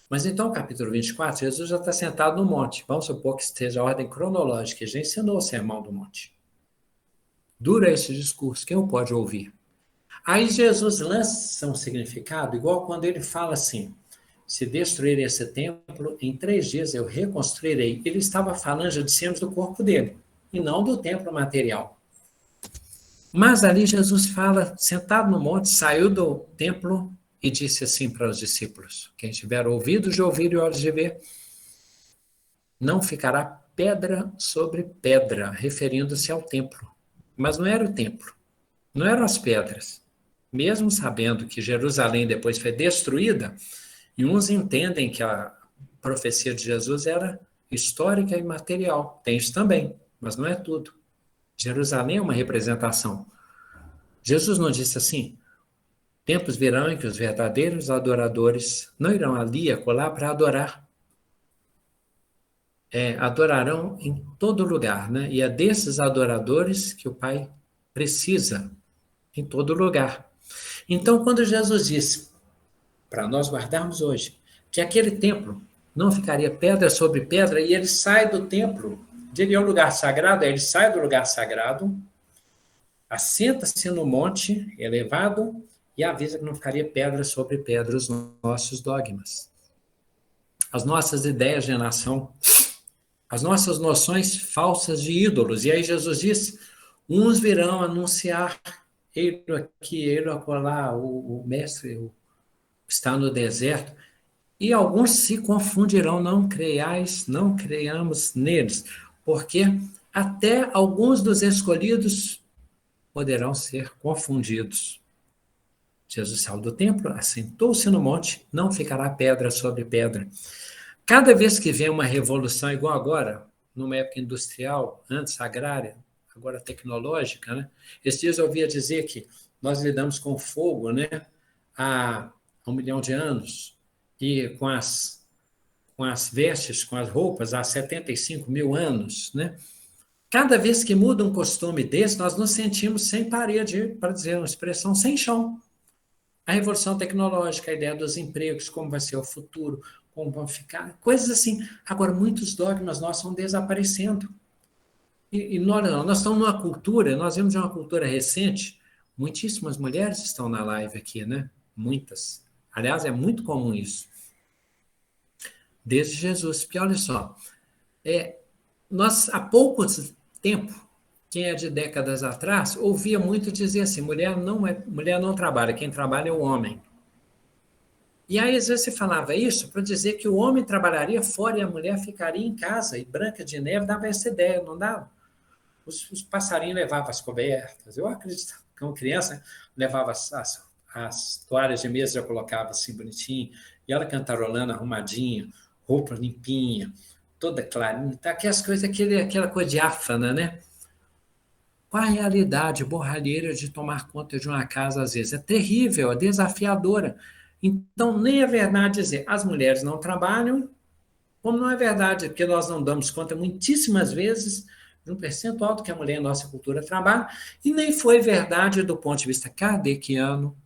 Mas então, capítulo 24, Jesus já está sentado no monte. Vamos supor que esteja a ordem cronológica. Ele já ensinou o Sermão do Monte. Dura esse discurso, quem o pode ouvir? Aí Jesus lança um significado, igual quando ele fala assim: se destruir esse templo, em 3 dias eu reconstruirei. Ele estava falando, já dissemos, do corpo dele, e não do templo material. Mas ali Jesus fala, sentado no monte, saiu do templo e disse assim para os discípulos: quem tiver ouvidos de ouvir e olhos de ver, não ficará pedra sobre pedra, referindo-se ao templo. Mas não era o templo, não eram as pedras. Mesmo sabendo que Jerusalém depois foi destruída, e uns entendem que a profecia de Jesus era histórica e material. Tem isso também, mas não é tudo. Jerusalém é uma representação. Jesus não disse assim: tempos virão em que os verdadeiros adoradores não irão ali acolá para adorar. Adorarão em todo lugar, né? E é desses adoradores que o Pai precisa, em todo lugar. Então, quando Jesus disse, para nós guardarmos hoje, que aquele templo não ficaria pedra sobre pedra, e ele sai do templo, diria o lugar sagrado, ele sai do lugar sagrado, assenta-se no monte elevado e avisa que não ficaria pedra sobre pedra os nossos dogmas, as nossas ideias de nação, as nossas noções falsas de ídolos. E aí Jesus diz: uns virão anunciar, ele aqui, ele acolá, o mestre está no deserto, e alguns se confundirão. Não creiais, não creiamos neles, porque até alguns dos escolhidos poderão ser confundidos. Jesus saiu do templo, assentou-se no monte, não ficará pedra sobre pedra. Cada vez que vem uma revolução igual agora, numa época industrial, antes agrária, agora tecnológica, né? Esses dias eu ouvia dizer que nós lidamos com fogo, né, há 1 milhão de anos, e com as vestes, com as roupas, há 75 mil anos, né? Cada vez que muda um costume desse, nós nos sentimos sem parede, para dizer uma expressão, sem chão. A revolução tecnológica, a ideia dos empregos, como vai ser o futuro, como vão ficar, coisas assim. Agora, muitos dogmas nossos estão desaparecendo. E nós estamos numa cultura, nós vemos de uma cultura recente, muitíssimas mulheres estão na live aqui, né? Muitas. Aliás, é muito comum isso. Desde Jesus. Porque olha só, nós há pouco tempo, quem é de décadas atrás, ouvia muito dizer assim: mulher não trabalha, quem trabalha é o homem. E aí, às vezes, se falava isso para dizer que o homem trabalharia fora e a mulher ficaria em casa, e Branca de Neve dava essa ideia, não dava? os passarinhos levavam as cobertas. Eu acredito que uma criança levava as toalhas de mesa, já colocava assim bonitinho, e ela cantarolando, arrumadinha, roupa limpinha, toda clarinha, tá? Aquelas coisas, aquela coisa diáfana, né? Qual a realidade borralheira de tomar conta de uma casa, às vezes? É terrível, é desafiadora. Então, nem é verdade dizer as mulheres não trabalham, como não é verdade, porque nós não damos conta muitíssimas vezes de um percentual do que a mulher em nossa cultura trabalha, e nem foi verdade do ponto de vista kardeciano,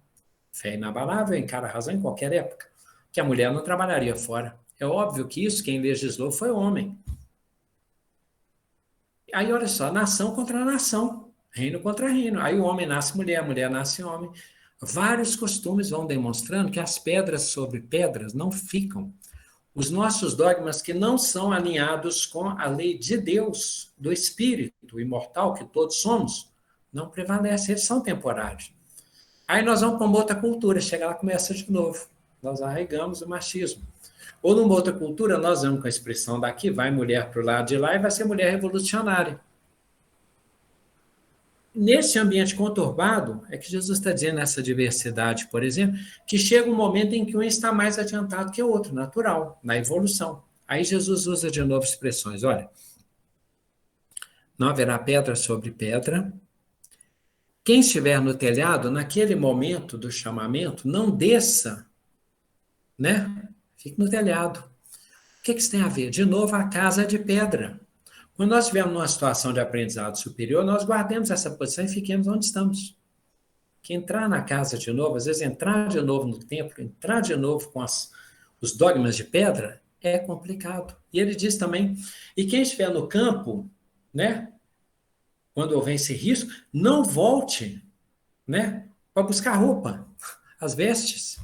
fé inabalável, encara a razão em qualquer época, que a mulher não trabalharia fora. É óbvio que isso quem legislou foi o homem. Aí, olha só, nação contra nação, reino contra reino. Aí o homem nasce mulher, a mulher nasce homem. Vários costumes vão demonstrando que as pedras sobre pedras não ficam. Os nossos dogmas que não são alinhados com a lei de Deus, do Espírito imortal que todos somos, não prevalecem, eles são temporários. Aí nós vamos para uma outra cultura, chega lá e começa de novo. Nós arraigamos o machismo. Ou numa outra cultura, nós vamos com a expressão daqui, vai mulher para o lado de lá e vai ser mulher revolucionária. Nesse ambiente conturbado, é que Jesus está dizendo nessa diversidade, por exemplo, que chega um momento em que um está mais adiantado que o outro, natural, na evolução. Aí Jesus usa de novo expressões, olha, não haverá pedra sobre pedra. Quem estiver no telhado, naquele momento do chamamento, não desça, né? Fique no telhado. O que isso tem a ver? De novo, a casa é de pedra. Quando nós estivermos numa situação de aprendizado superior, nós guardemos essa posição e fiquemos onde estamos. Que entrar na casa de novo, às vezes entrar de novo no templo, entrar de novo com os dogmas de pedra, é complicado. E ele diz também, e quem estiver no campo, né, quando houver esse risco, não volte, né, para buscar roupa, as vestes,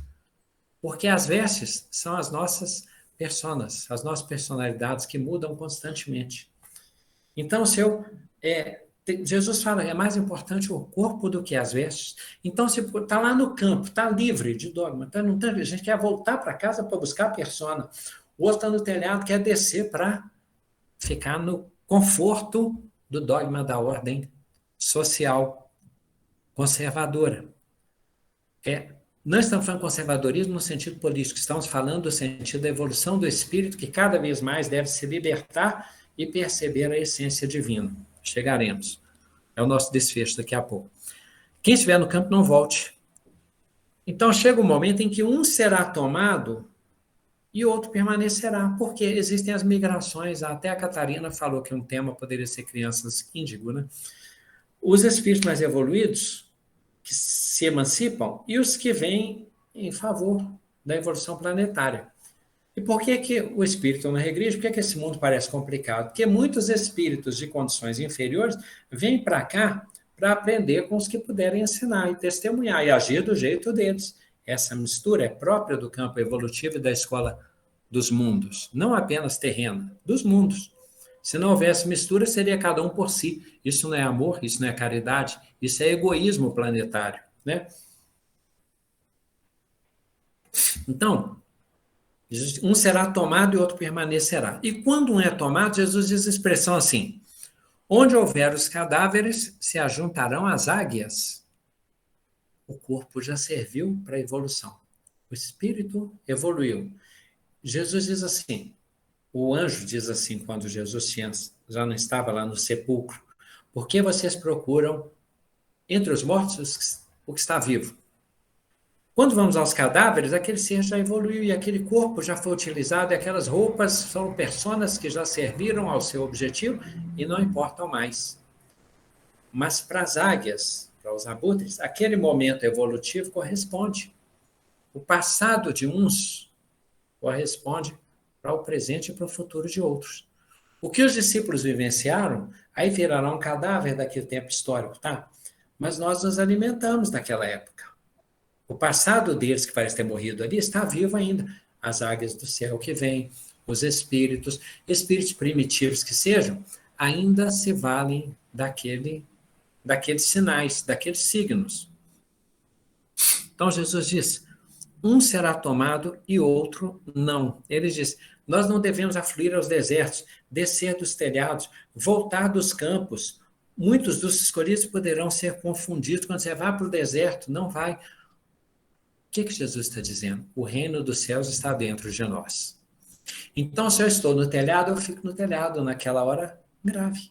porque as vestes são as nossas personas, as nossas personalidades que mudam constantemente. Então, Jesus fala, é mais importante o corpo do que as vestes. Então, se está lá no campo, está livre de dogma, não tá, a gente quer voltar para casa para buscar a persona. O outro está no telhado, quer descer para ficar no conforto do dogma da ordem social conservadora. Não estamos falando de conservadorismo no sentido político, estamos falando do sentido da evolução do espírito, que cada vez mais deve se libertar e perceber a essência divina. Chegaremos. É o nosso desfecho daqui a pouco. Quem estiver no campo, não volte. Então, chega um momento em que um será tomado e o outro permanecerá, porque existem as migrações. Até a Catarina falou que um tema poderia ser crianças índigo, né? Os espíritos mais evoluídos, que se emancipam, e os que vêm em favor da evolução planetária. E por que o espírito não regride? Por que esse mundo parece complicado? Porque muitos espíritos de condições inferiores vêm para cá para aprender com os que puderem ensinar e testemunhar e agir do jeito deles. Essa mistura é própria do campo evolutivo e da escola dos mundos, não apenas terrena, dos mundos. Se não houvesse mistura, seria cada um por si. Isso não é amor, isso não é caridade, isso é egoísmo planetário, né? Então, um será tomado e outro permanecerá. E quando um é tomado, Jesus diz a expressão assim: onde houver os cadáveres, se ajuntarão as águias. O corpo já serviu para a evolução. O espírito evoluiu. Jesus diz assim, o anjo diz assim, quando Jesus já não estava lá no sepulcro: por que vocês procuram entre os mortos o que está vivo? Quando vamos aos cadáveres, aquele ser já evoluiu e aquele corpo já foi utilizado, e aquelas roupas são personas que já serviram ao seu objetivo e não importam mais. Mas para as águias, para os abutres, aquele momento evolutivo corresponde. O passado de uns corresponde para o presente e para o futuro de outros. O que os discípulos vivenciaram, aí virará um cadáver daquele tempo histórico, tá? Mas nós nos alimentamos naquela época. O passado deles, que parece ter morrido ali, está vivo ainda. As águias do céu que vêm, os espíritos primitivos que sejam, ainda se valem daqueles sinais, daqueles signos. Então Jesus diz, um será tomado e outro não. Ele diz, nós não devemos afluir aos desertos, descer dos telhados, voltar dos campos, muitos dos escolhidos poderão ser confundidos quando você vai para o deserto, não vai. O que Jesus está dizendo? O reino dos céus está dentro de nós. Então, se eu estou no telhado, eu fico no telhado naquela hora grave.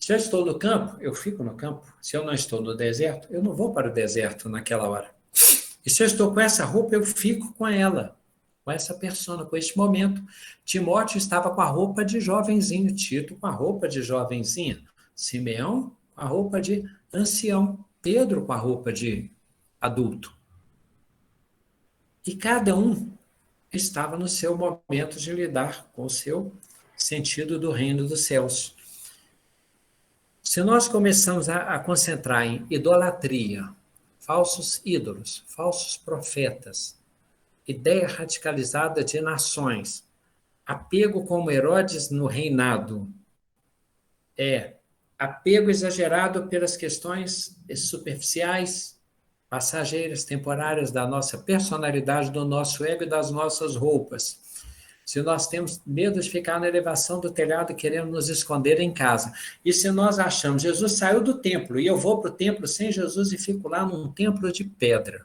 Se eu estou no campo, eu fico no campo. Se eu não estou no deserto, eu não vou para o deserto naquela hora. E se eu estou com essa roupa, eu fico com ela, com essa persona, com este momento. Timóteo estava com a roupa de jovenzinho, Tito com a roupa de jovenzinha, Simeão com a roupa de ancião, Pedro com a roupa de adulto. E cada um estava no seu momento de lidar com o seu sentido do reino dos céus. Se nós começamos a concentrar em idolatria, falsos ídolos, falsos profetas, ideia radicalizada de nações, apego como Herodes no reinado, apego exagerado pelas questões superficiais, passageiras, temporárias da nossa personalidade, do nosso ego e das nossas roupas. Se nós temos medo de ficar na elevação do telhado e queremos nos esconder em casa. E se nós achamos, Jesus saiu do templo e eu vou para o templo sem Jesus e fico lá num templo de pedra.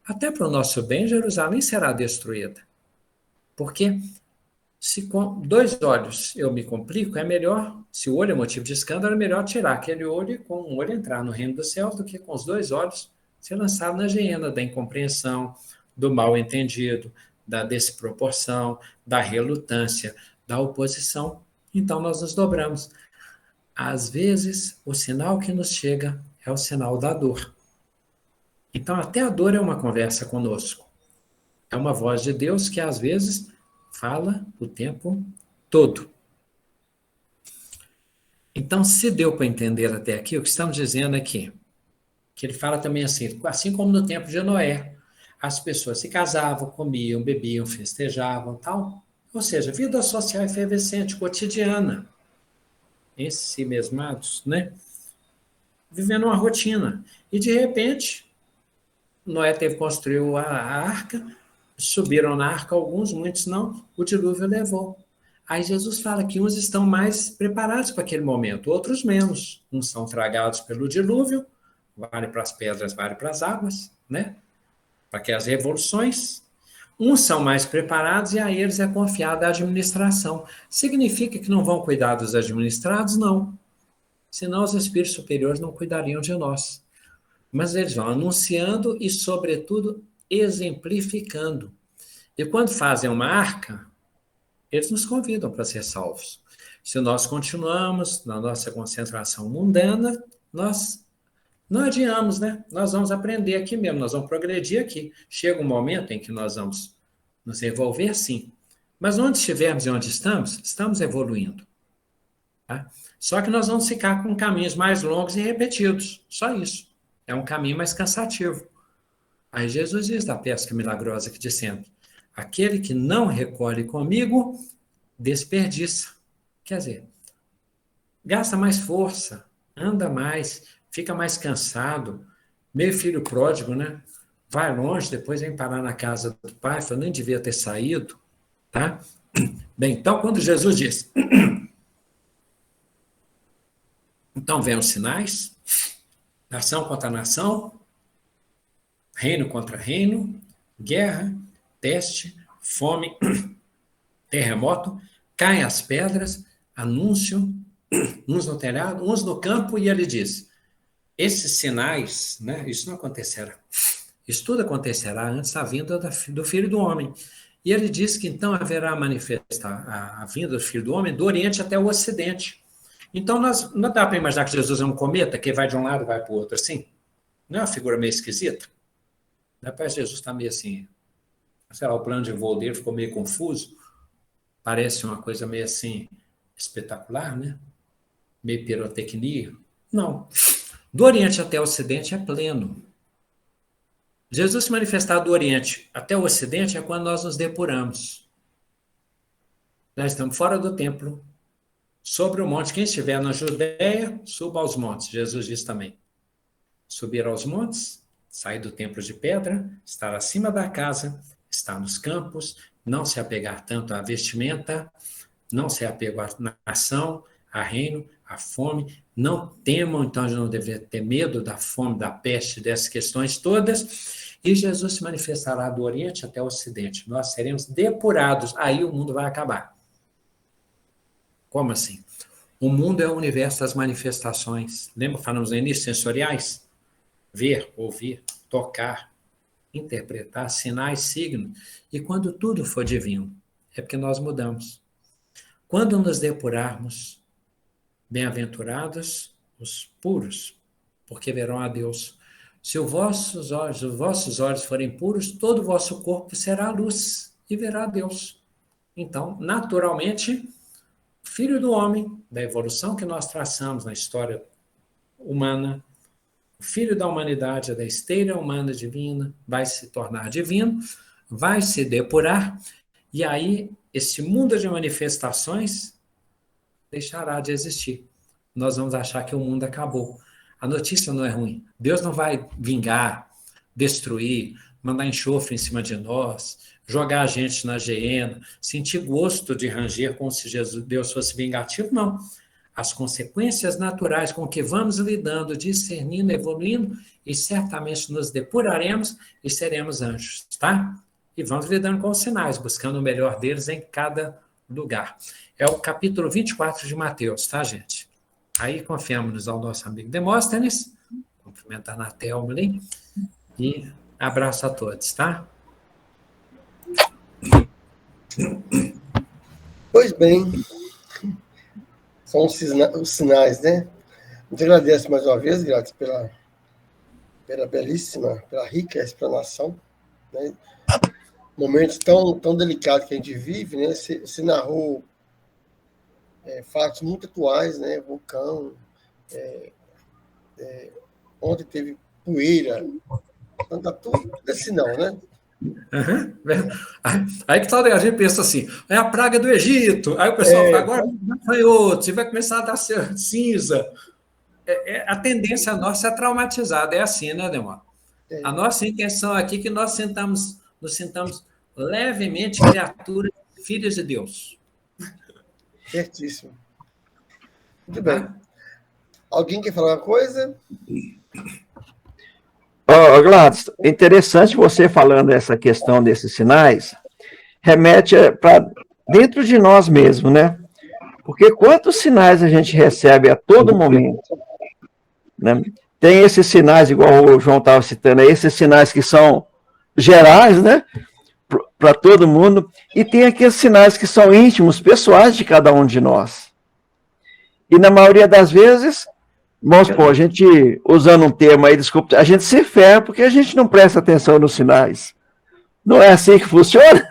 Até para o nosso bem, Jerusalém será destruída. Porque se com 2 olhos eu me complico, é melhor, se o olho é motivo de escândalo, é melhor tirar aquele olho e com um olho entrar no reino dos céus do que com os 2 olhos ser lançado na geena da incompreensão, do mal entendido, da desproporção, da relutância, da oposição. Então nós nos dobramos. Às vezes, o sinal que nos chega é o sinal da dor. Então até a dor é uma conversa conosco. É uma voz de Deus que às vezes fala o tempo todo. Então, se deu para entender até aqui, o que estamos dizendo aqui, que ele fala também assim como no tempo de Noé, as pessoas se casavam, comiam, bebiam, festejavam, tal. Ou seja, vida social efervescente, cotidiana. Esses si mesmados, né? Vivendo uma rotina. E, de repente, Noé teve que construir a arca, subiram na arca alguns, muitos não, o dilúvio levou. Aí Jesus fala que uns estão mais preparados para aquele momento, outros menos. Uns são tragados pelo dilúvio, vale para as pedras, vale para as águas, né? Para que as revoluções. Uns são mais preparados e a eles é confiada a administração. Significa que não vão cuidar dos administrados? Não. Senão os espíritos superiores não cuidariam de nós. Mas eles vão anunciando e, sobretudo, exemplificando. E quando fazem uma arca, eles nos convidam para ser salvos. Se nós continuamos na nossa concentração mundana, nós não adiamos, né? Nós vamos aprender aqui mesmo, nós vamos progredir aqui. Chega um momento em que nós vamos nos evolver, sim. Mas onde estivermos e onde estamos evoluindo. Tá? Só que nós vamos ficar com caminhos mais longos e repetidos. Só isso. É um caminho mais cansativo. Aí Jesus diz da pesca milagrosa que dissemos: aquele que não recolhe comigo, desperdiça. Quer dizer, gasta mais força, anda mais, fica mais cansado, meio filho pródigo, né? Vai longe, depois vem parar na casa do pai, fala, nem devia ter saído, tá? Bem, então quando Jesus diz, então vem os sinais, nação contra nação, reino contra reino, guerra, peste, fome, terremoto, caem as pedras, anúncio, uns no telhado, uns no campo, e ele diz, esses sinais, né, isso não acontecerá. Isso tudo acontecerá antes da vinda do Filho do Homem. E ele diz que então haverá manifestar a vinda do Filho do Homem do Oriente até o Ocidente. Então, não dá para imaginar que Jesus é um cometa que vai de um lado e vai para o outro assim? Não é uma figura meio esquisita? Parece que Jesus está meio assim, sei lá, o plano de voo dele ficou meio confuso. Parece uma coisa meio assim, espetacular, né? Meio pirotecnia. Não. Do Oriente até o Ocidente é pleno. Jesus se manifestar do Oriente até o Ocidente é quando nós nos depuramos. Nós estamos fora do templo, sobre o monte. Quem estiver na Judéia, suba aos montes. Jesus diz também. Subir aos montes, sair do templo de pedra, estar acima da casa, estar nos campos, não se apegar tanto à vestimenta, não se apegar à nação, a reino, a fome. Não temam, então a gente não deveria ter medo da fome, da peste, dessas questões todas. E Jesus se manifestará do Oriente até o Ocidente. Nós seremos depurados, aí o mundo vai acabar. Como assim? O mundo é o universo das manifestações. Lembra que falamos no início, sensoriais? Ver, ouvir, tocar, interpretar, sinais, signos. E quando tudo for divino, é porque nós mudamos. Quando nos depurarmos, bem-aventurados os puros, porque verão a Deus. Se os vossos olhos forem puros, todo o vosso corpo será luz e verá a Deus. Então, naturalmente, o Filho do Homem, da evolução que nós traçamos na história humana, o Filho da humanidade, da esteira humana divina, vai se tornar divino, vai se depurar, e aí esse mundo de manifestações deixará de existir. Nós vamos achar que o mundo acabou. A notícia não é ruim. Deus não vai vingar, destruir, mandar enxofre em cima de nós, jogar a gente na geena, sentir gosto de ranger como se Deus fosse vingativo, não. As consequências naturais com que vamos lidando, discernindo, evoluindo, e certamente nos depuraremos e seremos anjos, tá? E vamos lidando com os sinais, buscando o melhor deles em cada lugar. É o capítulo 24 de Mateus, tá, gente? Aí confiamos ao nosso amigo Demóstenes, cumprimentar na Thelma ali, e abraço a todos, tá? Pois bem, são os sinais, né? Muito agradeço mais uma vez, Grátis, pela belíssima, pela rica explanação, né? Momentos tão delicados que a gente vive, né? Se narrou fatos muito atuais, né? Vulcão, ontem teve poeira, então tá tudo desse não, né? Uhum. Aí que tal, a gente pensa assim, é a praga do Egito, aí o pessoal fala, agora vai outro, você vai começar a dar cinza. A tendência nossa é traumatizada, é assim, né, Demar? A nossa intenção aqui é que nós nos sintamos levemente criaturas, filhos de Deus. Certíssimo. Muito bem. Alguém quer falar uma coisa? Gladys, é interessante você falando essa questão desses sinais, remete para dentro de nós mesmos, né? Porque quantos sinais a gente recebe a todo momento, né? Tem esses sinais, igual o João estava citando, esses sinais que são gerais, né? Para todo mundo, e tem aqueles sinais que são íntimos, pessoais de cada um de nós. E na maioria das vezes, vamos supor, a gente, usando um termo aí, desculpa, a gente se ferra porque a gente não presta atenção nos sinais. Não é assim que funciona?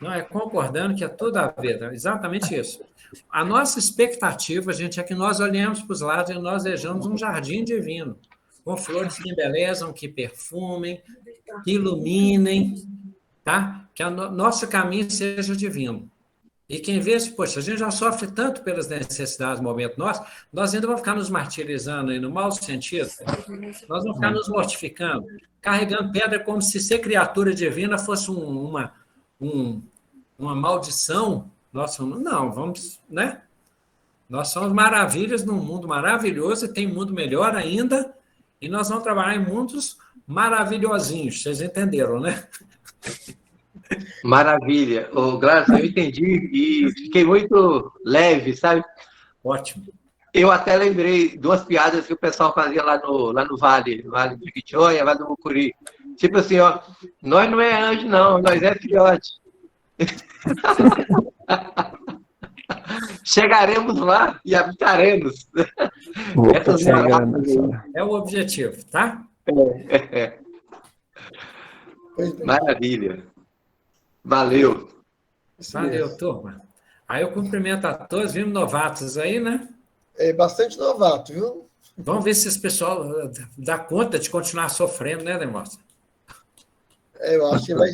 Não, é concordando que é tudo a ver, exatamente isso. A nossa expectativa, gente, é que nós olhemos para os lados e nós vejamos um jardim divino, com flores que embelezam, que perfumem, que iluminem, tá? Que o nosso caminho seja divino. E quem vê, poxa, a gente já sofre tanto pelas necessidades do momento nosso, nós ainda vamos ficar nos martirizando aí no mau sentido, nós vamos ficar nos mortificando, carregando pedra como se ser criatura divina fosse uma maldição. Não, vamos, né? Nós somos maravilhas num mundo maravilhoso e tem mundo melhor ainda, e nós vamos trabalhar em mundos maravilhosinhos, vocês entenderam, né? Maravilha. Gladys, eu entendi e fiquei muito leve, sabe? Ótimo. Eu até lembrei duas piadas que o pessoal fazia lá no Vale do Jequitinhonha, Vale do Mucuri. Tipo assim, ó, nós não é anjo, não, nós é filhote. Chegaremos lá e habitaremos. É o objetivo, tá? Maravilha. Valeu. Valeu, turma. Aí eu cumprimento a todos, vimos novatos aí, né? É bastante novato, viu? Vamos ver se esse pessoal dá conta de continuar sofrendo, né, Demóstenes? Eu acho que vai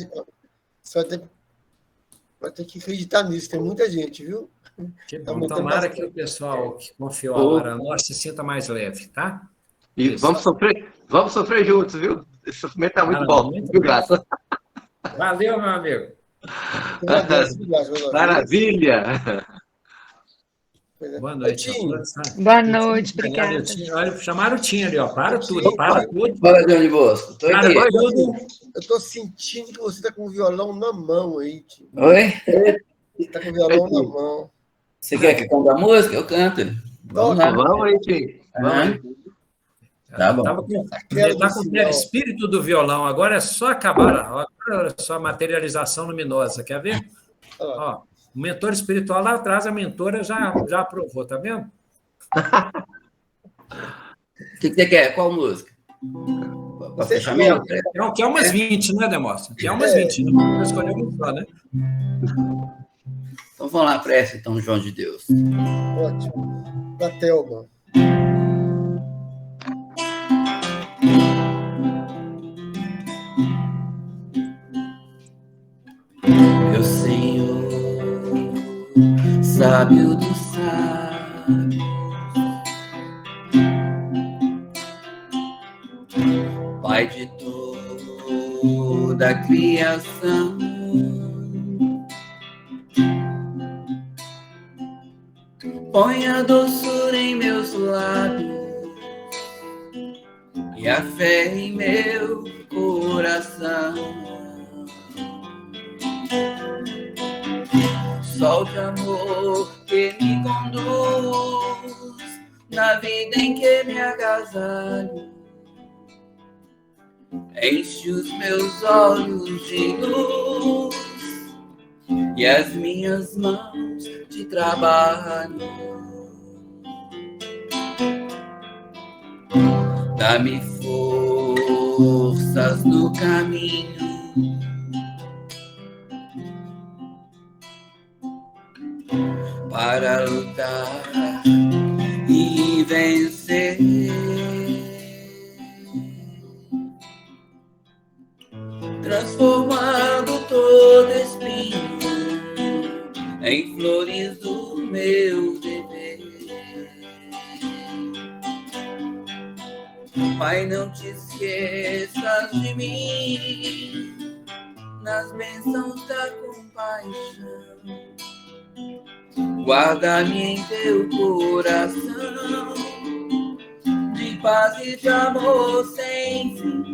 ter que acreditar nisso, tem muita gente, viu? Que bom. Tomara que o pessoal que confiou agora nós se sinta mais leve, tá? E vamos sofrer juntos, viu? Esse sofrimento tá muito bom. Muito viu, Graça? Valeu, meu amigo. Maravilha! Boa noite. Boa noite, obrigada. Olha, chamaram o Tim ali, ó. Para tudo, para tudo. Fala, Johnny Bosco. Tô Para aqui. tudo. Eu tô sentindo que você tá com o violão na mão aí, Tim. Oi? Você tá com o violão na mão. Você quer que cante a música? Eu canto. Vamos lá. Vamos aí, Tim. Vamos aí. Tá bom. Tá com o espírito do violão. Agora é só acabar. Agora é só a materialização luminosa. Quer ver? Ó, o mentor espiritual lá atrás, a mentora já aprovou, tá vendo? O que você quer? Qual música? Pra fechar mesmo? Que é umas 20, né, Demóstenes? Que é umas 20. Não vou escolher uma só, né? Então vamos lá, prece, então, João de Deus. Ótimo. Da Thelma. Meu Senhor, sábio dos sábios, Pai de toda a criação, põe a doçura em meus lábios e a fé em meu coração. Sol de amor que me conduz na vida em que me agasalho, enche os meus olhos de luz e as minhas mãos de trabalho. Dá-me forças no caminho para lutar e vencer. Transformando todo espinho em flores do meu dever. Pai, não te esqueças de mim nas bênçãos da compaixão. Guarda-me em teu coração, de paz e de amor sem fim.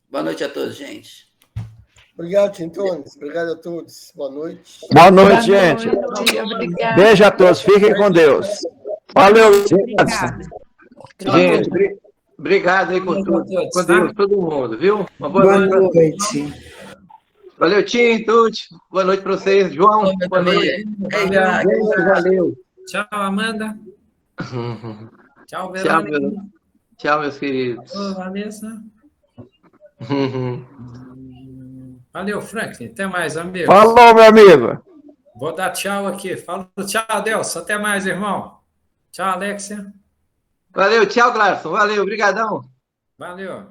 Boa noite a todos, gente. Obrigado, Tintones. Obrigado a todos. Boa noite. Boa noite, gente. Obrigada. Beijo a todos. Fiquem com Deus. Valeu. Gente, obrigado aí por tudo. Com Deus, todo mundo, viu? Uma boa noite. Valeu, Tim, Tuti. Boa noite para vocês. João, boa noite. Valeu. Tchau, Amanda. Tchau, Tchau, Verônica. tchau, meus queridos. Ô, Vanessa. Valeu, Franklin. Até mais, amigo. Falou, meu amigo. Vou dar tchau aqui. Fala tchau, Delson. Até mais, irmão. Tchau, Alexia. Valeu, tchau, Glarson. Valeu, obrigadão. Valeu.